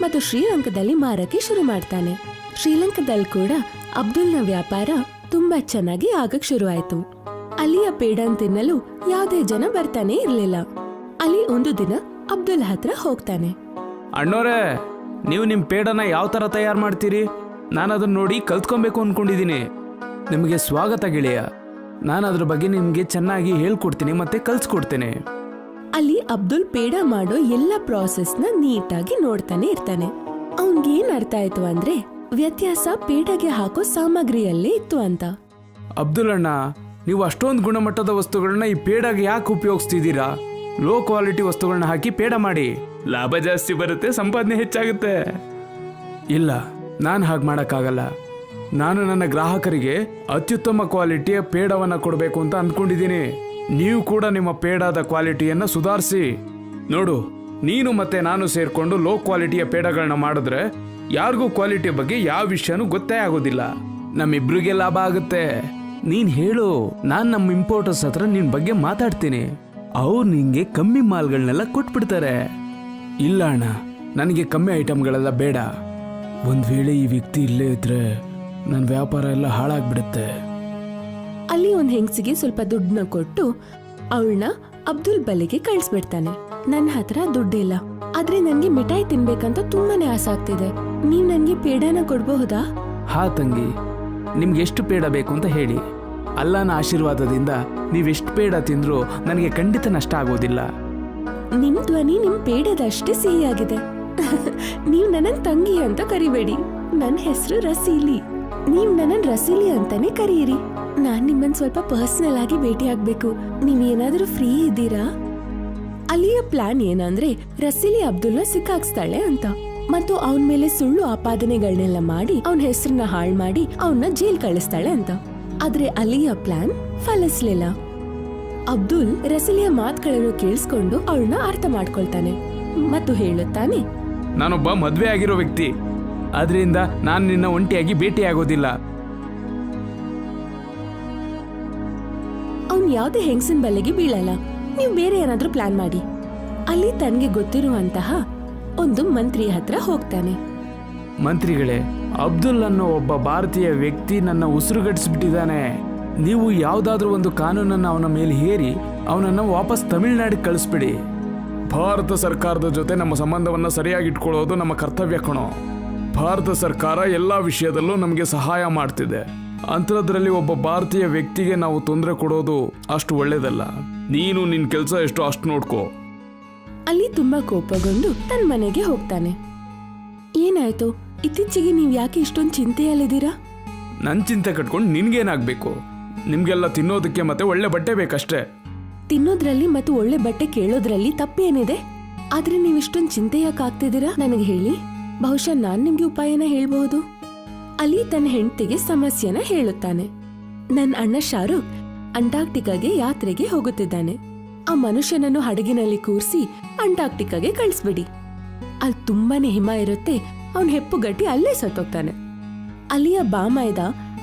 ಮತ್ತು ಶ್ರೀಲಂಕಾದಲ್ಲಿ ಮಾರಕ್ಕೆ ಶುರು ಮಾಡ್ತಾನೆ. ಶ್ರೀಲಂಕಾದಲ್ಲಿ ಕೂಡ ಅಬ್ದುಲ್ನ ವ್ಯಾಪಾರ ತುಂಬಾ ಚೆನ್ನಾಗಿ ಆಗಕ್ ಶುರು ಆಯ್ತು. ಅಲ್ಲಿಯ ಪೇಡನ್ ತಿನ್ನಲು ಯಾವುದೇ ಜನ ಬರ್ತಾನೆ ಇರ್ಲಿಲ್ಲ. ಅಲ್ಲಿ ಒಂದು ದಿನ ಅಬ್ದುಲ್ ಹತ್ರ ಹೋಗ್ತಾನೆ. ಅಣ್ಣೋರೇ, ನೀವು ನಿಮ್ಮ ಪೇಡನ ಯಾವ ಥರ ತಯಾರು ಮಾಡ್ತೀರಿ? ನಾನು ಅದನ್ನ ನೋಡಿ ಕಲ್ತ್ಕೊಬೇಕು ಅನ್ಕೊಂಡಿದ್ದೀನಿ. ನಿಮಗೆ ಸ್ವಾಗತ ಗೆಳೆಯ. ನಾನು ಅದ್ರ ಬಗ್ಗೆ ನಿಮಗೆ ಚೆನ್ನಾಗಿ ಹೇಳ್ಕೊಡ್ತೀನಿ ಮತ್ತೆ ಕಲ್ಸ್ಕೊಡ್ತೇನೆ. ಅಲ್ಲಿ ಅಬ್ದುಲ್ ಪೇಡ ಮಾಡೋ ಎಲ್ಲ ಪ್ರಾಸೆಸ್ನ ನೀಟಾಗಿ ನೋಡ್ತಾನೆ ಇರ್ತಾನೆ. ಅವನ್ಗೇನ್ ಅರ್ಥ ಆಯ್ತು ಅಂದ್ರೆ ವ್ಯತ್ಯಾಸ ಪೇಡಗೆ ಹಾಕೋ ಸಾಮಗ್ರಿಯಲ್ಲೇ ಇತ್ತು ಅಂತ. ಅಬ್ದುಲ್ ಅಣ್ಣ, ನೀವು ಅಷ್ಟೊಂದು ಗುಣಮಟ್ಟದ ವಸ್ತುಗಳನ್ನ ಈ ಪೇಡಗೆ ಯಾಕೆ ಉಪಯೋಗಿಸ್ತಿದ್ದೀರಾ? ಲೋ ಕ್ವಾಲಿಟಿ ವಸ್ತುಗಳನ್ನ ಹಾಕಿ ಪೇಡ ಮಾಡಿ, ಲಾಭ ಜಾಸ್ತಿ ಬರುತ್ತೆ, ಸಂಪಾದನೆ ಹೆಚ್ಚಾಗುತ್ತೆ. ಇಲ್ಲ, ನಾನು ಹಾಗೆ ಮಾಡೋಕ್ಕಾಗಲ್ಲ. ನಾನು ನನ್ನ ಗ್ರಾಹಕರಿಗೆ ಅತ್ಯುತ್ತಮ ಕ್ವಾಲಿಟಿಯ ಪೇಡವನ್ನು ಕೊಡಬೇಕು ಅಂತ ಅಂದ್ಕೊಂಡಿದ್ದೀನಿ. ನೀವು ಕೂಡ ನಿಮ್ಮ ಪೇಡದ ಕ್ವಾಲಿಟಿಯನ್ನು ಸುಧಾರಿಸಿ. ನೋಡು, ನೀನು ಮತ್ತೆ ನಾನು ಸೇರ್ಕೊಂಡು ಲೋ ಕ್ವಾಲಿಟಿಯ ಪೇಡಗಳನ್ನ ಮಾಡಿದ್ರೆ ಯಾರಿಗೂ ಕ್ವಾಲಿಟಿಯ ಬಗ್ಗೆ ಯಾವ ವಿಷಯನೂ ಗೊತ್ತೇ ಆಗೋದಿಲ್ಲ. ನಮ್ಮಿಬ್ರಿಗೆ ಲಾಭ ಆಗುತ್ತೆ. ನೀನ್ ಹೇಳು, ನಾನು ನಮ್ಮ ಇಂಪೋರ್ಟರ್ಸ್ ಹತ್ರ ನಿನ್ ಬಗ್ಗೆ ಮಾತಾಡ್ತೀನಿ. ಅವ್ರು ನಿಂಗೆ ಕಮ್ಮಿ ಮಾಲ್ಗಳನ್ನೆಲ್ಲ ಕೊಟ್ಬಿಡ್ತಾರೆ. ಇಲ್ಲ ಅಣ್ಣ, ನನಗೆ ಕಮ್ಮಿ ಐಟಮ್ಗಳೆಲ್ಲ ಬೇಡ. ಒಂದ್ ವೇಳೆ ಈ ವ್ಯಕ್ತಿ ಇಲ್ಲೇ ಇದ್ರೆ ನನ್ನ ವ್ಯಾಪಾರ ಎಲ್ಲ ಹಾಳಾಗ್ಬಿಡುತ್ತೆ. ಅಲ್ಲಿ ಒಂದ್ ಹೆಂಗಸಿಗೆ ಸ್ವಲ್ಪ ದುಡ್ಡನ್ನ ಕೊಟ್ಟು ಅವಳನ್ನ ಅಬ್ದುಲ್ ಬಳಿಗೆ ಕಳಿಸ್ಬಿಡ್ತಾನೆ. ನನ್ನ ಹತ್ರ ದುಡ್ಡಿಲ್ಲ, ಆದ್ರೆ ನನ್ಗೆ ಮಿಠಾಯಿ ತಿನ್ಬೇಕಂತ ತುಂಬಾನೇ ಆಸೆ ಆಗ್ತಿದೆ. ನೀವ್ ನನ್ಗೆ ಪೇಡನ ಕೊಡ್ಬಹುದಾ? ಹಾ ತಂಗಿ, ನಿಮ್ಗೆ ಎಷ್ಟು ಪೇಡ ಬೇಕು ಅಂತ ಹೇಳಿ. ಅಲ್ಲನ ಆಶೀರ್ವಾದದಿಂದ ನೀವೆಷ್ಟು ಪೇಡ ತಿಂದ್ರೂ ನನಗೆ ಖಂಡಿತ ನಷ್ಟ ಆಗೋದಿಲ್ಲ. ನಿಮ್ ಧ್ವನಿ ನಿಮ್ ಪೇಡದಷ್ಟೇ ಸಿಹಿಯಾಗಿದೆ. ನೀವ್ ನನ್ನ ತಂಗಿ ಅಂತ ಕರಿಬೇಡಿ. ನನ್ನ ಹೆಸರು ರಸೀಲಿ. ನೀವ್ ನನ್ನ ರಸೀಲಿ ಅಂತಾನೆ ಕರೀರಿ. ನಾನ್ ನಿಮ್ಮನ್ ಸ್ವಲ್ಪ ಪರ್ಸನಲ್ ಆಗಿ ಭೇಟಿ ಆಗ್ಬೇಕು. ನೀವ್ ಏನಾದ್ರೂ ಫ್ರೀ ಇದ್ದೀರಾ? ಅಲ್ಲಿಯ ಪ್ಲಾನ್ ಏನಂದ್ರೆ ರಸೀಲಿ ಅಬ್ದುಲ್ನ ಸಿಕ್ಕಾಕ್ಸ್ತಾಳೆ ಅಂತ ಮತ್ತು ಅವನ ಮೇಲೆ ಸುಳ್ಳು ಆಪಾದನೆಗಳನ್ನೆಲ್ಲ ಮಾಡಿ ಅವನ ಹೆಸರನ್ನ ಹಾಳು ಮಾಡಿ ಅವನ್ನ ಜೈಲ್ ಕಳಿಸ್ತಾಳೆ ಅಂತ. ಆದ್ರೆ ಅಲ್ಲಿಯ ಪ್ಲಾನ್ ಫಲಿಸ್ಲಿಲ್ಲ. ಅಬ್ದುಲ್ ರಸೀಲಿಯ ಮಾತುಗಳನ್ನು ಕೇಳಿಸ್ಕೊಂಡು ಅವಳನ್ನ ಅರ್ಥ ಮಾಡ್ಕೊಳ್ತಾನೆ ಮತ್ತು ಹೇಳುತ್ತಾನೆ, ನಾನೊಬ್ಬ ಮದ್ವೆ ಆಗಿರೋ ವ್ಯಕ್ತಿ, ಆದ್ರಿಂದ ನಾನು ನಿನ್ನ ಒಂಟಿಯಾಗಿ ಭೇಟಿ ಆಗೋದಿಲ್ಲ. ಅವ್ನ್ ಯಾವ್ದೇ ಹೆಂಗಸಿನ ಬಲೆಗೆ ಬೀಳಲ್ಲ. ನೀವು ಬೇರೆ ಏನಾದ್ರೂ ಪ್ಲಾನ್ ಮಾಡಿ. ಅಲ್ಲಿ ತನ್ಗೆ ಗೊತ್ತಿರುವಂತಹ ಒಂದು ಮಂತ್ರಿ ಹತ್ರ ಹೋಗ್ತಾನೆ. ಮಂತ್ರಿಗಳೇ, ಅಬ್ದುಲ್ ಅನ್ನೋ ಒಬ್ಬ ಭಾರತೀಯ ವ್ಯಕ್ತಿ ನನ್ನ ಉಸಿರುಗಟ್ಟಿಸ್ಬಿಟ್ಟಿದ್ದಾನೆ. ನೀವು ಯಾವ್ದಾದ್ರೂ ಒಂದು ಕಾನೂನನ್ನು ಅವನ ಮೇಲೆ ಹೇರಿ ಅವನನ್ನು ವಾಪಸ್ ತಮಿಳುನಾಡಿಗೆ ಕಳಿಸ್ಬಿಡಿ. ಭಾರತ ಸರ್ಕಾರದ ಜೊತೆ ನಮ್ಮ ಸಂಬಂಧವನ್ನ ಸರಿಯಾಗಿ ಇಟ್ಕೊಳ್ಳೋದು ನಮ್ಮ ಕರ್ತವ್ಯ ಕಣೋ. ಭಾರತ ಸರ್ಕಾರ ಎಲ್ಲಾ ವಿಷಯದಲ್ಲೂ ನಮಗೆ ಸಹಾಯ ಮಾಡ್ತಿದೆ. ಅಂಥದ್ರಲ್ಲಿ ಒಬ್ಬ ಭಾರತೀಯ ವ್ಯಕ್ತಿಗೆ ನಾವು ತೊಂದರೆ ಕೊಡೋದು ಅಷ್ಟು ಒಳ್ಳೇದಲ್ಲ. ನೀನು ನಿನ್ ಕೆಲಸ ಎಷ್ಟು ಅಷ್ಟು ನೋಡ್ಕೋ. ಅಲ್ಲಿ ತುಂಬಾ ಕೋಪಗೊಂಡು ತನ್ನ ಮನೆಗೆ ಹೋಗ್ತಾನೆ. ಏನಾಯ್ತು? ಇತ್ತೀಚೆಗೆ ನೀವ್ ಯಾಕೆ ಇಷ್ಟೊಂದು ಚಿಂತೆಯಲ್ಲಿದ್ದೀರಾ? ನನ್ ಚಿಂತೆ ಕಟ್ಕೊಂಡು ನಿನ್ಗೇನಾಗ್ಬೇಕು? ನಿಮ್ಗೆಲ್ಲ ತಿನ್ನೋದಕ್ಕೆ ಮತ್ತೆ ಒಳ್ಳೆ ಬಟ್ಟೆ ಬೇಕಷ್ಟೇ. ತಿನ್ನೋದ್ರಲ್ಲಿ ಮತ್ತು ಒಳ್ಳೆ ಬಟ್ಟೆ ಕೇಳೋದ್ರಲ್ಲಿ ತಪ್ಪೇನಿದೆ? ಆದ್ರೆ ನೀವ್ ಇಷ್ಟೊಂದು ಚಿಂತೆ ಯಾಕೆ ಆಗ್ತಿದ್ದೀರಾ ನನಗೆ ಹೇಳಿ. ಬಹುಶಃ ನಾನ್ ನಿಮ್ಗೆ ಉಪಾಯನ ಹೇಳ್ಬಹುದು. ಅಲ್ಲಿ ತನ್ನ ಹೆಂಡತಿಗೆ ಸಮಸ್ಯೆನ ಹೇಳುತ್ತಾನೆ. ನನ್ನ ಅಣ್ಣ ಶಾರುಖ್ ಅಂಟಾರ್ಕ್ಟಿಕಾಗೆ ಯಾತ್ರೆಗೆ ಹೋಗುತ್ತಿದ್ದಾನೆ. ಆ ಮನುಷ್ಯನನ್ನು ಹಡಗಿನಲ್ಲಿ ಕೂರಿಸಿ ಅಂಟಾರ್ಕ್ಟಿಕಾಗೆ ಕಳಿಸ್ಬಿಡಿ. ಅಲ್ಲಿ ತುಂಬಾನೇ ಹಿಮ ಇರುತ್ತೆ. ಅವನ್ ಹೆಪ್ಪುಗಟ್ಟಿ ಅಲ್ಲೇ ಸತ್ತೋಗ್ತಾನೆ. ಅಲ್ಲಿಯ ಬಾಮೈದ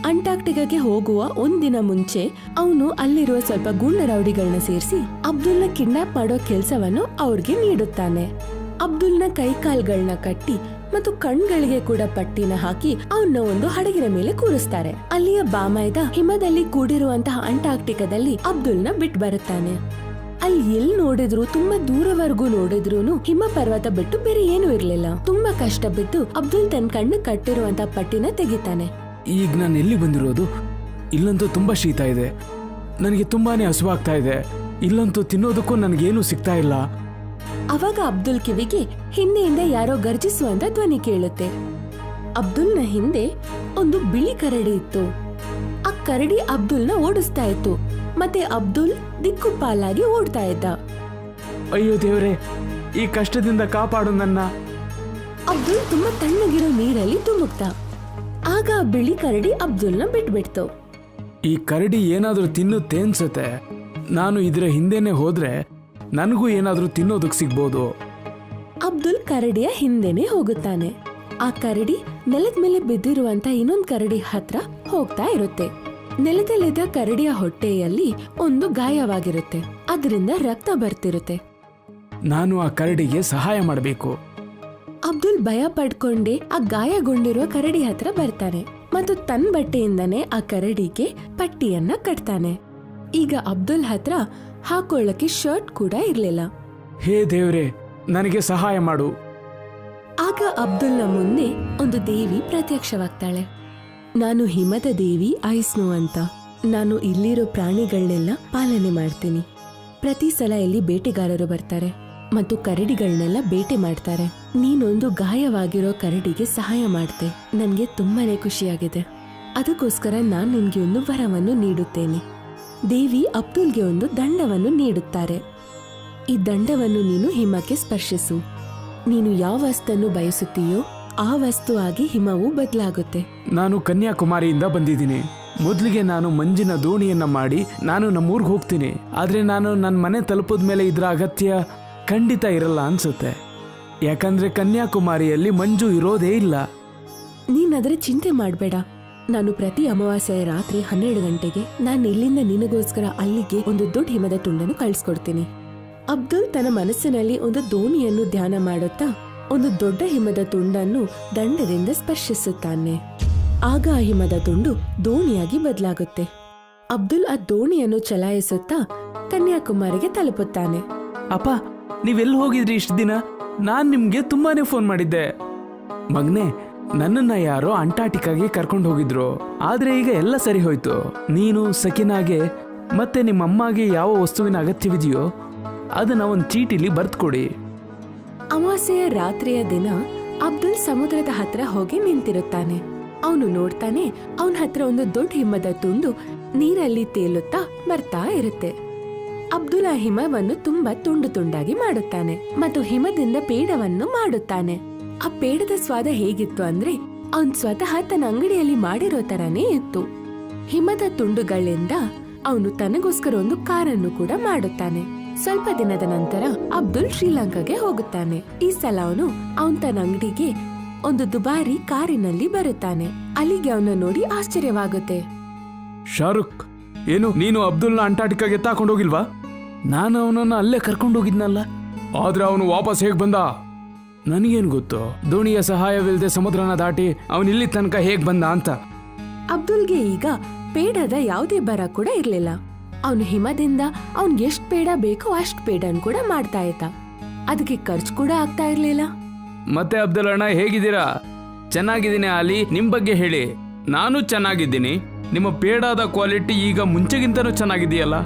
ಅಂಟಾರ್ಕ್ಟಿಕಾಗೆ ಹೋಗುವ ಒಂದಿನ ಮುಂಚೆ ಅವನು ಅಲ್ಲಿರುವ ಸ್ವಲ್ಪ ಗೂಂಡ ರೌಡಿಗಳನ್ನ ಸೇರಿಸಿ ಅಬ್ದುಲ್ನ ಕಿಡ್ನಾಪ್ ಮಾಡೋ ಕೆಲ್ಸವನ್ನು ಅವ್ರಿಗೆ ನೀಡುತ್ತಾನೆ. ಅಬ್ದುಲ್ನ ಕೈಕಾಲ್ಗಳನ್ನ ಕಟ್ಟಿ ಮತ್ತು ಕಣ್ಗಳಿಗೆ ಕೂಡ ಪಟ್ಟಿನ ಹಾಕಿ ಅವನ್ನ ಒಂದು ಹಡಗಿನ ಮೇಲೆ ಕೂರಿಸ್ತಾರೆ. ಅಲ್ಲಿಯ ಬಾಮೈದ ಹಿಮದಲ್ಲಿ ಕೂಡಿರುವಂತಹ ಅಂಟಾರ್ಕ್ಟಿಕಾದಲ್ಲಿ ಅಬ್ದುಲ್ನ ಬಿಟ್ಟು ಬರುತ್ತಾನೆ. ಅಲ್ಲಿ ಎಲ್ಲಿ ನೋಡಿದ್ರು, ತುಂಬಾ ದೂರವರೆಗೂ ನೋಡಿದ್ರು ಹಿಮ ಪರ್ವತ ಬಿಟ್ಟು ಬೇರೆ ಏನೂ ಇರ್ಲಿಲ್ಲ. ತುಂಬಾ ಕಷ್ಟ ಬಿದ್ದು ಅಬ್ದುಲ್ ತನ್ನ ಕಣ್ಣು ಕಟ್ಟಿರುವಂತ ಪಟ್ಟಿನ ತೆಗಿತಾನೆ. ಈಗ ನಾನು ಎಲ್ಲಿ ಬಂದಿರೋದು? ಇಲ್ಲಂತೂ ತುಂಬಾ ಶೀತ ಇದೆ, ನನಗೆ ತುಂಬಾನೇ ಹಸುವಾಗ್ತಾ ಇದೆ. ಇಲ್ಲಂತೂ ತಿನ್ನೋದಕ್ಕೂ ನನಗೇನು ಸಿಗ್ತಾ ಇಲ್ಲ. ಅವಾಗ ಅಬ್ದುಲ್ ಕಿವಿಗೆ ಹಿಂದೆಯಿಂದ ಯಾರೋ ಗರ್ಜಿಸುವಂತ ಧ್ವನಿ ಕೇಳುತ್ತೆ. ಅಬ್ದುಲ್ನ ಹಿಂದೆ ಒಂದು ಬಿಳಿ ಕರಡಿ ಇತ್ತು. ಆ ಕರಡಿ ಅಬ್ದುಲ್ನ ಓಡಿಸ್ತಾ ಇತ್ತು. ಮತ್ತೆ ಅಬ್ದುಲ್ ದಿಕ್ಕುಪಾಲಾಗಿ ಓಡ್ತಾ ಇದ್ದ. ಅಯ್ಯೋ ದೇವ್ರೆ, ಈ ಕಷ್ಟದಿಂದ ಕಾಪಾಡು ನನ್ನ. ಅಬ್ದುಲ್ ತುಂಬಾ ತಣ್ಣಗಿರೋ ನೀರಲ್ಲಿ ಧುಮುಕ್ತ. ಆಗ ಆ ಬಿಳಿ ಕರಡಿ ಅಬ್ದುಲ್ನ ಬಿಟ್ಬಿಡ್ತು. ಈ ಕರಡಿ ಏನಾದ್ರೂ ತಿನ್ನುತ್ತೆ ಅನ್ಸುತ್ತೆ. ನಾನು ಇದರ ಹಿಂದೆನೆ ಹೋದ್ರೆ ನನಗೂ ಏನಾದ್ರೂ ತಿನ್ನೋದಕ್ಕೆ ಸಿಗ್ಬೋದು. ಅಬ್ದುಲ್ ಕರಡಿಯ ಹಿಂದೆನೆ ಹೋಗುತ್ತಾನೆ. ಆ ಕರಡಿ ನೆಲದ ಮೇಲೆ ಬಿದ್ದಿರುವಂತ ಇನ್ನೊಂದು ಕರಡಿ ಹತ್ರ ಹೋಗ್ತಾ ಇರುತ್ತೆ. ನೆಲದಲ್ಲಿದ್ದ ಕರಡಿಯ ಹೊಟ್ಟೆಯಲ್ಲಿ ಒಂದು ಗಾಯವಾಗಿರುತ್ತೆ. ಅದರಿಂದ ರಕ್ತ ಬರ್ತಿರುತ್ತೆ. ನಾನು ಆ ಕರಡಿಗೆ ಸಹಾಯ ಮಾಡಬೇಕು. ಅಬ್ದುಲ್ ಭಯ ಪಡ್ಕೊಂಡೆ ಆ ಗಾಯಗೊಂಡಿರುವ ಕರಡಿ ಹತ್ರ ಬರ್ತಾನೆ ಮತ್ತು ತನ್ನ ಬಟ್ಟೆಯಿಂದನೇ ಆ ಕರಡಿಗೆ ಪಟ್ಟಿಯನ್ನ ಕಟ್ತಾನೆ. ಈಗ ಅಬ್ದುಲ್ ಹತ್ರ ಹಾಕೊಳ್ಳಕ್ಕೆ ಶರ್ಟ್ ಕೂಡ ಇರ್ಲಿಲ್ಲ. ಹೇ ದೇವ್ರೆ, ನನಗೆ ಸಹಾಯ ಮಾಡು. ಆಗ ಅಬ್ದುಲ್ನ ಮುಂದೆ ಒಂದು ದೇವಿ ಪ್ರತ್ಯಕ್ಷವಾಗ್ತಾಳೆ. ನಾನು ಹಿಮದ ದೇವಿ ಐಸ್ನೋ ಅಂತ. ನಾನು ಇಲ್ಲಿರೋ ಪ್ರಾಣಿಗಳನ್ನೆಲ್ಲ ಪಾಲನೆ ಮಾಡ್ತೀನಿ. ಪ್ರತಿ ಸಲ ಇಲ್ಲಿ ಬೇಟೆಗಾರರು ಬರ್ತಾರೆ ಮತ್ತು ಕರಡಿಗಳನ್ನೆಲ್ಲ ಬೇಟೆ ಮಾಡ್ತಾರೆ. ನೀನೊಂದು ಗಾಯವಾಗಿರೋ ಕರಡಿಗೆ ಸಹಾಯ ಮಾಡ್ತೆ. ನನ್ಗೆ ತುಂಬಾನೇ ಖುಷಿಯಾಗಿದೆ. ಅದಕ್ಕೋಸ್ಕರ ನಾನು ನಿನ್ಗೆ ಒಂದು ವರವನ್ನು ನೀಡುತ್ತೇನೆ. ದೇವಿ ಅಬ್ದುಲ್ಗೆ ಒಂದು ದಂಡವನ್ನು ನೀಡುತ್ತಾರೆ. ಈ ದಂಡವನ್ನು ನೀನು ಹಿಮಕ್ಕೆ ಸ್ಪರ್ಶಿಸು. ನೀನು ಯಾವ ವಸ್ತನ್ನು ಬಯಸುತ್ತೀಯೋ ಆ ವಸ್ತು ಆಗಿ ಹಿಮವು ಬದಲಾಗುತ್ತೆ. ನಾನು ಕನ್ಯಾಕುಮಾರಿಯಿಂದ ಬಂದಿದ್ದೀನಿ. ಮೊದಲಿಗೆ ನಾನು ಮಂಜಿನ ದೋಣಿಯನ್ನ ಮಾಡಿ ನಾನು ನಮ್ಮೂರ್ಗೆ ಹೋಗ್ತೀನಿ. ಆದ್ರೆ ನಾನು ನನ್ನ ಮನೆ ತಲುಪದ ಮೇಲೆ ಇದರ ಅಗತ್ಯ ಖಂಡಿತ ಇರಲ್ಲ ಅನ್ಸುತ್ತೆ. ಯಾಕಂದ್ರೆ ಕನ್ಯಾಕುಮಾರಿಯಲ್ಲಿ ಮಂಜು ಇರೋದೇ ಇಲ್ಲ. ನೀನಾದ್ರೆ ಚಿಂತೆ ಮಾಡಬೇಡ. ನಾನು ಪ್ರತಿ ಅಮಾವಾಸ್ಯೆಯ ರಾತ್ರಿ 12 ಗಂಟೆಗೆ ನಾನು ಇಲ್ಲಿಂದ ನಿನಗೋಸ್ಕರ ಅಲ್ಲಿಗೆ ಒಂದು ದೊಡ್ಡ ಹಿಮದ ತುಂಡನ್ನು ಕಳಿಸ್ಕೊಡ್ತೀನಿ. ಅಬ್ದುಲ್ ತನ್ನ ಮನಸ್ಸಿನಲ್ಲಿ ಒಂದು ದೋಣಿಯನ್ನು ಧ್ಯಾನ ಮಾಡುತ್ತಾ ಒಂದು ದೊಡ್ಡ ಹಿಮದ ತುಂಡನ್ನು ದಂಡದಿಂದ ಸ್ಪರ್ಶಿಸುತ್ತಾನೆ. ಆಗ ಆ ಹಿಮದ ತುಂಡು ದೋಣಿಯಾಗಿ ಬದಲಾಗುತ್ತೆ. ಅಬ್ದುಲ್ ಆ ದೋಣಿಯನ್ನು ಚಲಾಯಿಸುತ್ತಾ ಕನ್ಯಾಕುಮಾರಿಗೆ ತಲುಪುತ್ತಾನೆ. ಅಪ್ಪ, ನೀವೆಲ್ಲಿ ಹೋಗಿದ್ರಿ ಇಷ್ಟು ದಿನ? ನಾನ್ ನಿಮ್ಗೆ ತುಂಬಾನೇ ಫೋನ್ ಮಾಡಿದ್ದೆ. ಮಗ್ನೆ, ನನ್ನನ್ನ ಯಾರೋ ಅಂಟಾರ್ಟಿಕಾಗೆ ಕರ್ಕೊಂಡು ಹೋಗಿದ್ರು. ಆದ್ರೆ ಈಗ ಎಲ್ಲ ಸರಿ ಹೋಯ್ತು. ನೀನು ಸಕಿನಾಗೆ ಮತ್ತೆ ನಿಮ್ಮ ಅಮ್ಮಗೆ ಯಾವ ವಸ್ತುವಿನ ಅಗತ್ಯವಿದೆಯೋ ಅದನ್ನ ಒಂದು ಚೀಟಿಲಿ ಬರ್ತ್ಕೊಡಿ. ಅಮಾವಾಸ್ಯೆಯ ರಾತ್ರಿಯ ದಿನ ಅಬ್ದುಲ್ ಸಮುದ್ರದ ಹತ್ರ ಹೋಗಿ ನಿಂತಿರುತ್ತಾನೆ. ಅವನು ನೋಡ್ತಾನೆ, ಅವನ ಹತ್ರ ಒಂದು ದೊಡ್ಡ ಹಿಮದ ತುಂಡು ನೀರಲ್ಲಿ ತೇಲುತ್ತಾ ಬರ್ತಾ ಇರುತ್ತೆ. ಅಬ್ದುಲ್ ಆ ಹಿಮವನ್ನು ತುಂಬಾ ತುಂಡು ತುಂಡಾಗಿ ಮಾಡುತ್ತಾನೆ ಮತ್ತು ಹಿಮದಿಂದ ಪೇಡವನ್ನು ಮಾಡುತ್ತಾನೆ. ಆ ಪೇಡದ ಸ್ವಾದ ಹೇಗಿತ್ತು ಅಂದ್ರೆ ಅವನ್ ಸ್ವತಃ ತನ್ನ ಅಂಗಡಿಯಲ್ಲಿ ಮಾಡಿರೋ ತರನೇ ಇತ್ತು. ಹಿಮದ ತುಂಡುಗಳಿಂದ ಅವನು ತನಗೋಸ್ಕರ ಒಂದು ಕಾರನ್ನು ಕೂಡ ಮಾಡುತ್ತಾನೆ. ಸ್ವಲ್ಪ ದಿನದ ನಂತರ ಅಬ್ದುಲ್ ಶ್ರೀಲಂಕಾಗೆ ಹೋಗುತ್ತಾನೆ. ಈ ಸಲ ಅವನ್ ತನ್ನ ಅಂಗಡಿಗೆ ಒಂದು ದುಬಾರಿ ಕಾರಿನಲ್ಲಿ ಬರುತ್ತಾನೆ. ಅಲ್ಲಿಗೆ ಅವನ ನೋಡಿ ಆಶ್ಚರ್ಯವಾಗುತ್ತೆ. ಶಾರುಖ್, ಏನು ನೀನು ಅಬ್ದುಲ್ನ ಅಂಟಾರ್ಟಿಕಾಗೆ ತಾಕೊಂಡು ಹೋಗಿಲ್ವಾ? ನಾನು ಅವನನ್ನ ಅಲ್ಲೇ ಕರ್ಕೊಂಡು ಹೋಗಿದ್ನಲ್ಲ. ಆದ್ರೆ ಅವನು ವಾಪಸ್ ಹೇಗ್ ಬಂದ ನನಗೇನು ಗೊತ್ತು. ದೋಣಿಯ ಸಹಾಯವಿಲ್ಲದೆ ಸಮುದ್ರನ ದಾಟಿ ಅವನಿಲ್ಲಿ ತನಕ ಹೇಗ್ ಬಂದ ಅಂತ. ಅಬ್ದುಲ್ಗೆ ಈಗ ಪೇಡದ ಯಾವುದೇ ಬರ ಕೂಡ ಇರ್ಲಿಲ್ಲ. ಅವನು ಹಿಮದಿಂದ ಅವ್ನ್ಗೆ ಎಷ್ಟ್ ಪೇಡ ಬೇಕೋ ಅಷ್ಟ್ ಪೇಡನ್ ಕೂಡ ಮಾಡ್ತಾ ಇದ್ದ. ಅದಕ್ಕೆ ಖರ್ಚು ಕೂಡ ಆಗ್ತಾ ಇರ್ಲಿಲ್ಲ. ಮತ್ತೆ ಅಬ್ದುಲ್ ಅಣ್ಣ, ಹೇಗಿದ್ದೀರಾ? ಚೆನ್ನಾಗಿದ್ದೀನಿ ಆಲಿ. ನಿಮ್ ಬಗ್ಗೆ ಹೇಳಿ. ನಾನು ಚೆನ್ನಾಗಿದ್ದೀನಿ. ನಿಮ್ಮ ಪೇಡಾದ ಕ್ವಾಲಿಟಿ ಈಗ ಮುಂಚೆಗಿಂತನೂ ಚೆನ್ನಾಗಿದೆಯಲ್ಲ.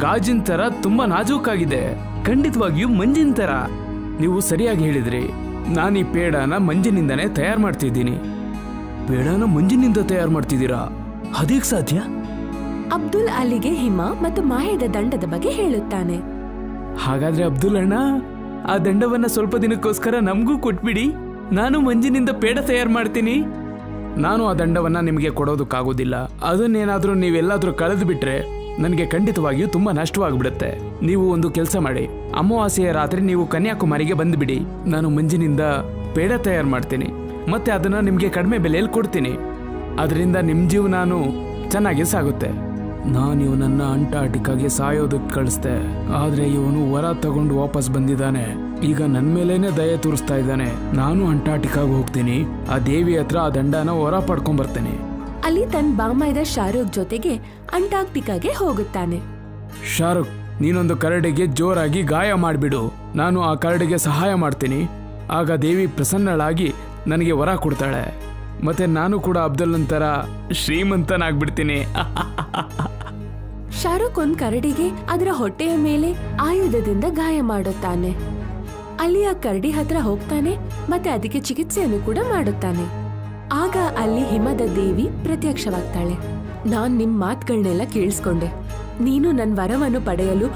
ಗಾಜಿನ ತರ ತುಂಬಾ ನಾಜೂಕಾಗಿದೆ. ಖಂಡಿತವಾಗಿಯೂ ಮಂಜಿನ ತರ. ನೀವು ಸರಿಯಾಗಿ ಹೇಳಿದ್ರಿ. ನಾನು ಈ ಪೇಡಾನ ಮಂಜಿನಿಂದನೇ ತಯಾರು ಮಾಡ್ತಿದ್ದೀನಿ. ಪೇಡಾನ ಮಂಜಿನಿಂದ ತಯಾರು ಮಾಡ್ತಿದ್ದೀರಾ? ಅದೇಗ್ ಸಾಧ್ಯ? ಅಬ್ದುಲ್ ಅಲ್ಲಿಗೆ ಹಿಮ ಮತ್ತು ಮಾಯದ ದಂಡದ ಬಗ್ಗೆ ಹೇಳುತ್ತಾನೆ. ಹಾಗಾದ್ರೆ ಅಬ್ದುಲ್ ಅಣ್ಣ, ಆ ದಂಡವನ್ನ ಸ್ವಲ್ಪ ದಿನಕ್ಕೋಸ್ಕರ ನಮಗೂ ಕೊಟ್ಬಿಡಿ. ನಾನು ಮಂಜಿನಿಂದ ಪೇಡ ತಯಾರು ಮಾಡ್ತೀನಿ. ನಾನು ಆ ದಂಡವನ್ನ ನಿಮಗೆ ಕೊಡೋದಕ್ಕಾಗೋದಿಲ್ಲ. ಅದನ್ನೇನಾದ್ರೂ ನೀವೆಲ್ಲಾದ್ರೂ ಕಳೆದು ಬಿಟ್ರೆ ನನಗೆ ಖಂಡಿತವಾಗಿಯೂ ತುಂಬಾ ನಷ್ಟವಾಗ್ಬಿಡುತ್ತೆ. ನೀವು ಒಂದು ಕೆಲಸ ಮಾಡಿ, ಅಮಾವಾಸ್ಯೆಯ ರಾತ್ರಿ ನೀವು ಕನ್ಯಾಕುಮಾರಿಗೆ ಬಂದ್ಬಿಡಿ. ನಾನು ಮಂಜಿನಿಂದ ಪೇಡ ತಯಾರು ಮಾಡ್ತೀನಿ, ಮತ್ತೆ ಅದನ್ನ ನಿಮ್ಗೆ ಕಡಿಮೆ ಬೆಲೆಯಲ್ಲಿ ಕೊಡ್ತೀನಿ. ಅದರಿಂದ ನಿಮ್ ಜೀವನಾನು ಚೆನ್ನಾಗಿ ಸಾಗುತ್ತೆ. ನಾನು ಇವನನ್ನ ಅಂಟಾರ್ಟಿಕಾಗೆ ಸಾಯೋದಕ್ಕೆ ಕಳಿಸ್ದೆ, ಆದ್ರೆ ಇವನು ವರ ತಗೊಂಡು ವಾಪಸ್ ಬಂದಿದ್ದಾನೆ. ಈಗ ನನ್ ಮೇಲೇನೆ ದಯೆ ತೋರಿಸ್ತಾ ಇದ್ದಾನೆ. ನಾನು ಅಂಟಾರ್ಟಿಕಾಗ್ ಹೋಗ್ತೀನಿ, ಆ ದೇವಿ ಹತ್ರ ಆ ದಂಡನ ವರ ಪಡ್ಕೊಂಡ್ ಬರ್ತೇನೆ. ಅಲ್ಲಿ ತನ್ನ ಬಾಮೈದ ಶಾರುಖ್ ಜೊತೆಗೆ ಅಂಟಾರ್ಕ್ಟಿಕಾಗೆ ಹೋಗುತ್ತಾನೆ. ಶಾರುಖ್, ನೀನೊಂದು ಕರಡಿಗೆ ಜೋರಾಗಿ ಗಾಯ ಮಾಡಿಬಿಡು. ನಾನು ಆ ಕರಡಿಗೆ ಸಹಾಯ ಮಾಡ್ತೀನಿ. ಆಗ ದೇವಿ ಪ್ರಸನ್ನಳಾಗಿ ನನಗೆ ವರ ಕೊಡ್ತಾಳೆ. ಮತ್ತೆ ನಾನು ಕೂಡ ಅಬ್ದುಲ್ ನಂತರ ಶ್ರೀಮಂತನಾಗ್ಬಿಡ್ತೀನಿ. ಶಾರುಖ್ ಒಂದ್ ಕರಡಿಗೆ ಅದರ ಹೊಟ್ಟೆಯ ಮೇಲೆ ಆಯುಧದಿಂದ ಗಾಯ ಮಾಡುತ್ತಾನೆ. ಅಲ್ಲಿ ಆ ಕರಡಿ ಹತ್ರ ಹೋಗ್ತಾನೆ ಮತ್ತೆ ಅದಕ್ಕೆ ಚಿಕಿತ್ಸೆಯನ್ನು ಕೂಡ ಮಾಡುತ್ತಾನೆ. ಆಗ ಅಲ್ಲಿ ಹಿಮದ ದೇವಿ ಪ್ರತ್ಯಕ್ಷವಾಗ್ತಾಳೆ. ನಾನ್ ನಿಮ್ ಮಾತುಗಳನ್ನೆಲ್ಲ ಕೇಳಿಸ್ಕೊಂಡೆ. ನೀನು ನನ್ ವರವನ್ನು ಪಡೆಯಲು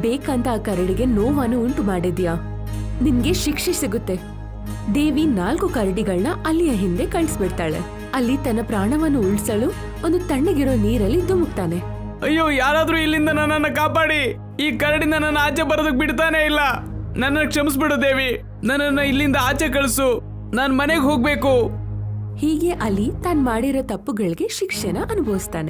ಬೇಕಂತ ಆ ಕರಡಿಗೆ ನೋವನ್ನು ಉಂಟು ಮಾಡಿದ್ಯಾ. ನಿನ್ಗೆ ಶಿಕ್ಷೆ ಸಿಗುತ್ತೆ. ದೇವಿ 4 ಕರಡಿಗಳನ್ನ ಅಲ್ಲಿಯ ಹಿಂದೆ ಕಳಿಸ್ಬಿಡ್ತಾಳೆ. ಅಲ್ಲಿ ತನ್ನ ಪ್ರಾಣವನ್ನು ಉಳಿಸಲು ಒಂದು ತಣ್ಣಗಿರೋ ನೀರಲ್ಲಿ ಧುಮುಕ್ತಾನೆ. ಅಯ್ಯೋ, ಯಾರಾದ್ರೂ ಇಲ್ಲಿಂದ ನನ್ನನ್ನ ಕಾಪಾಡಿ. ಈ ಕರಡಿನ ನನ್ನ ಆಚೆ ಬರೋದಕ್ ಬಿಡ್ತಾನೆ ಇಲ್ಲ. ನನ್ನ ಕ್ಷಮಿಸ್ಬಿಡು ದೇವಿ, ನನ್ನನ್ನ ಇಲ್ಲಿಂದ ಆಚೆ ಕಳಿಸು. ನಾನ್ ಮನೆಗೆ ಹೋಗ್ಬೇಕು. ಹೀಗೆ ಅಲ್ಲಿ ತಾನ್ ಮಾಡಿರೋ ತಪ್ಪುಗಳಿಗೆ ಶಿಕ್ಷೆನ ಅನುಭವಿಸ್ತಾನೆ.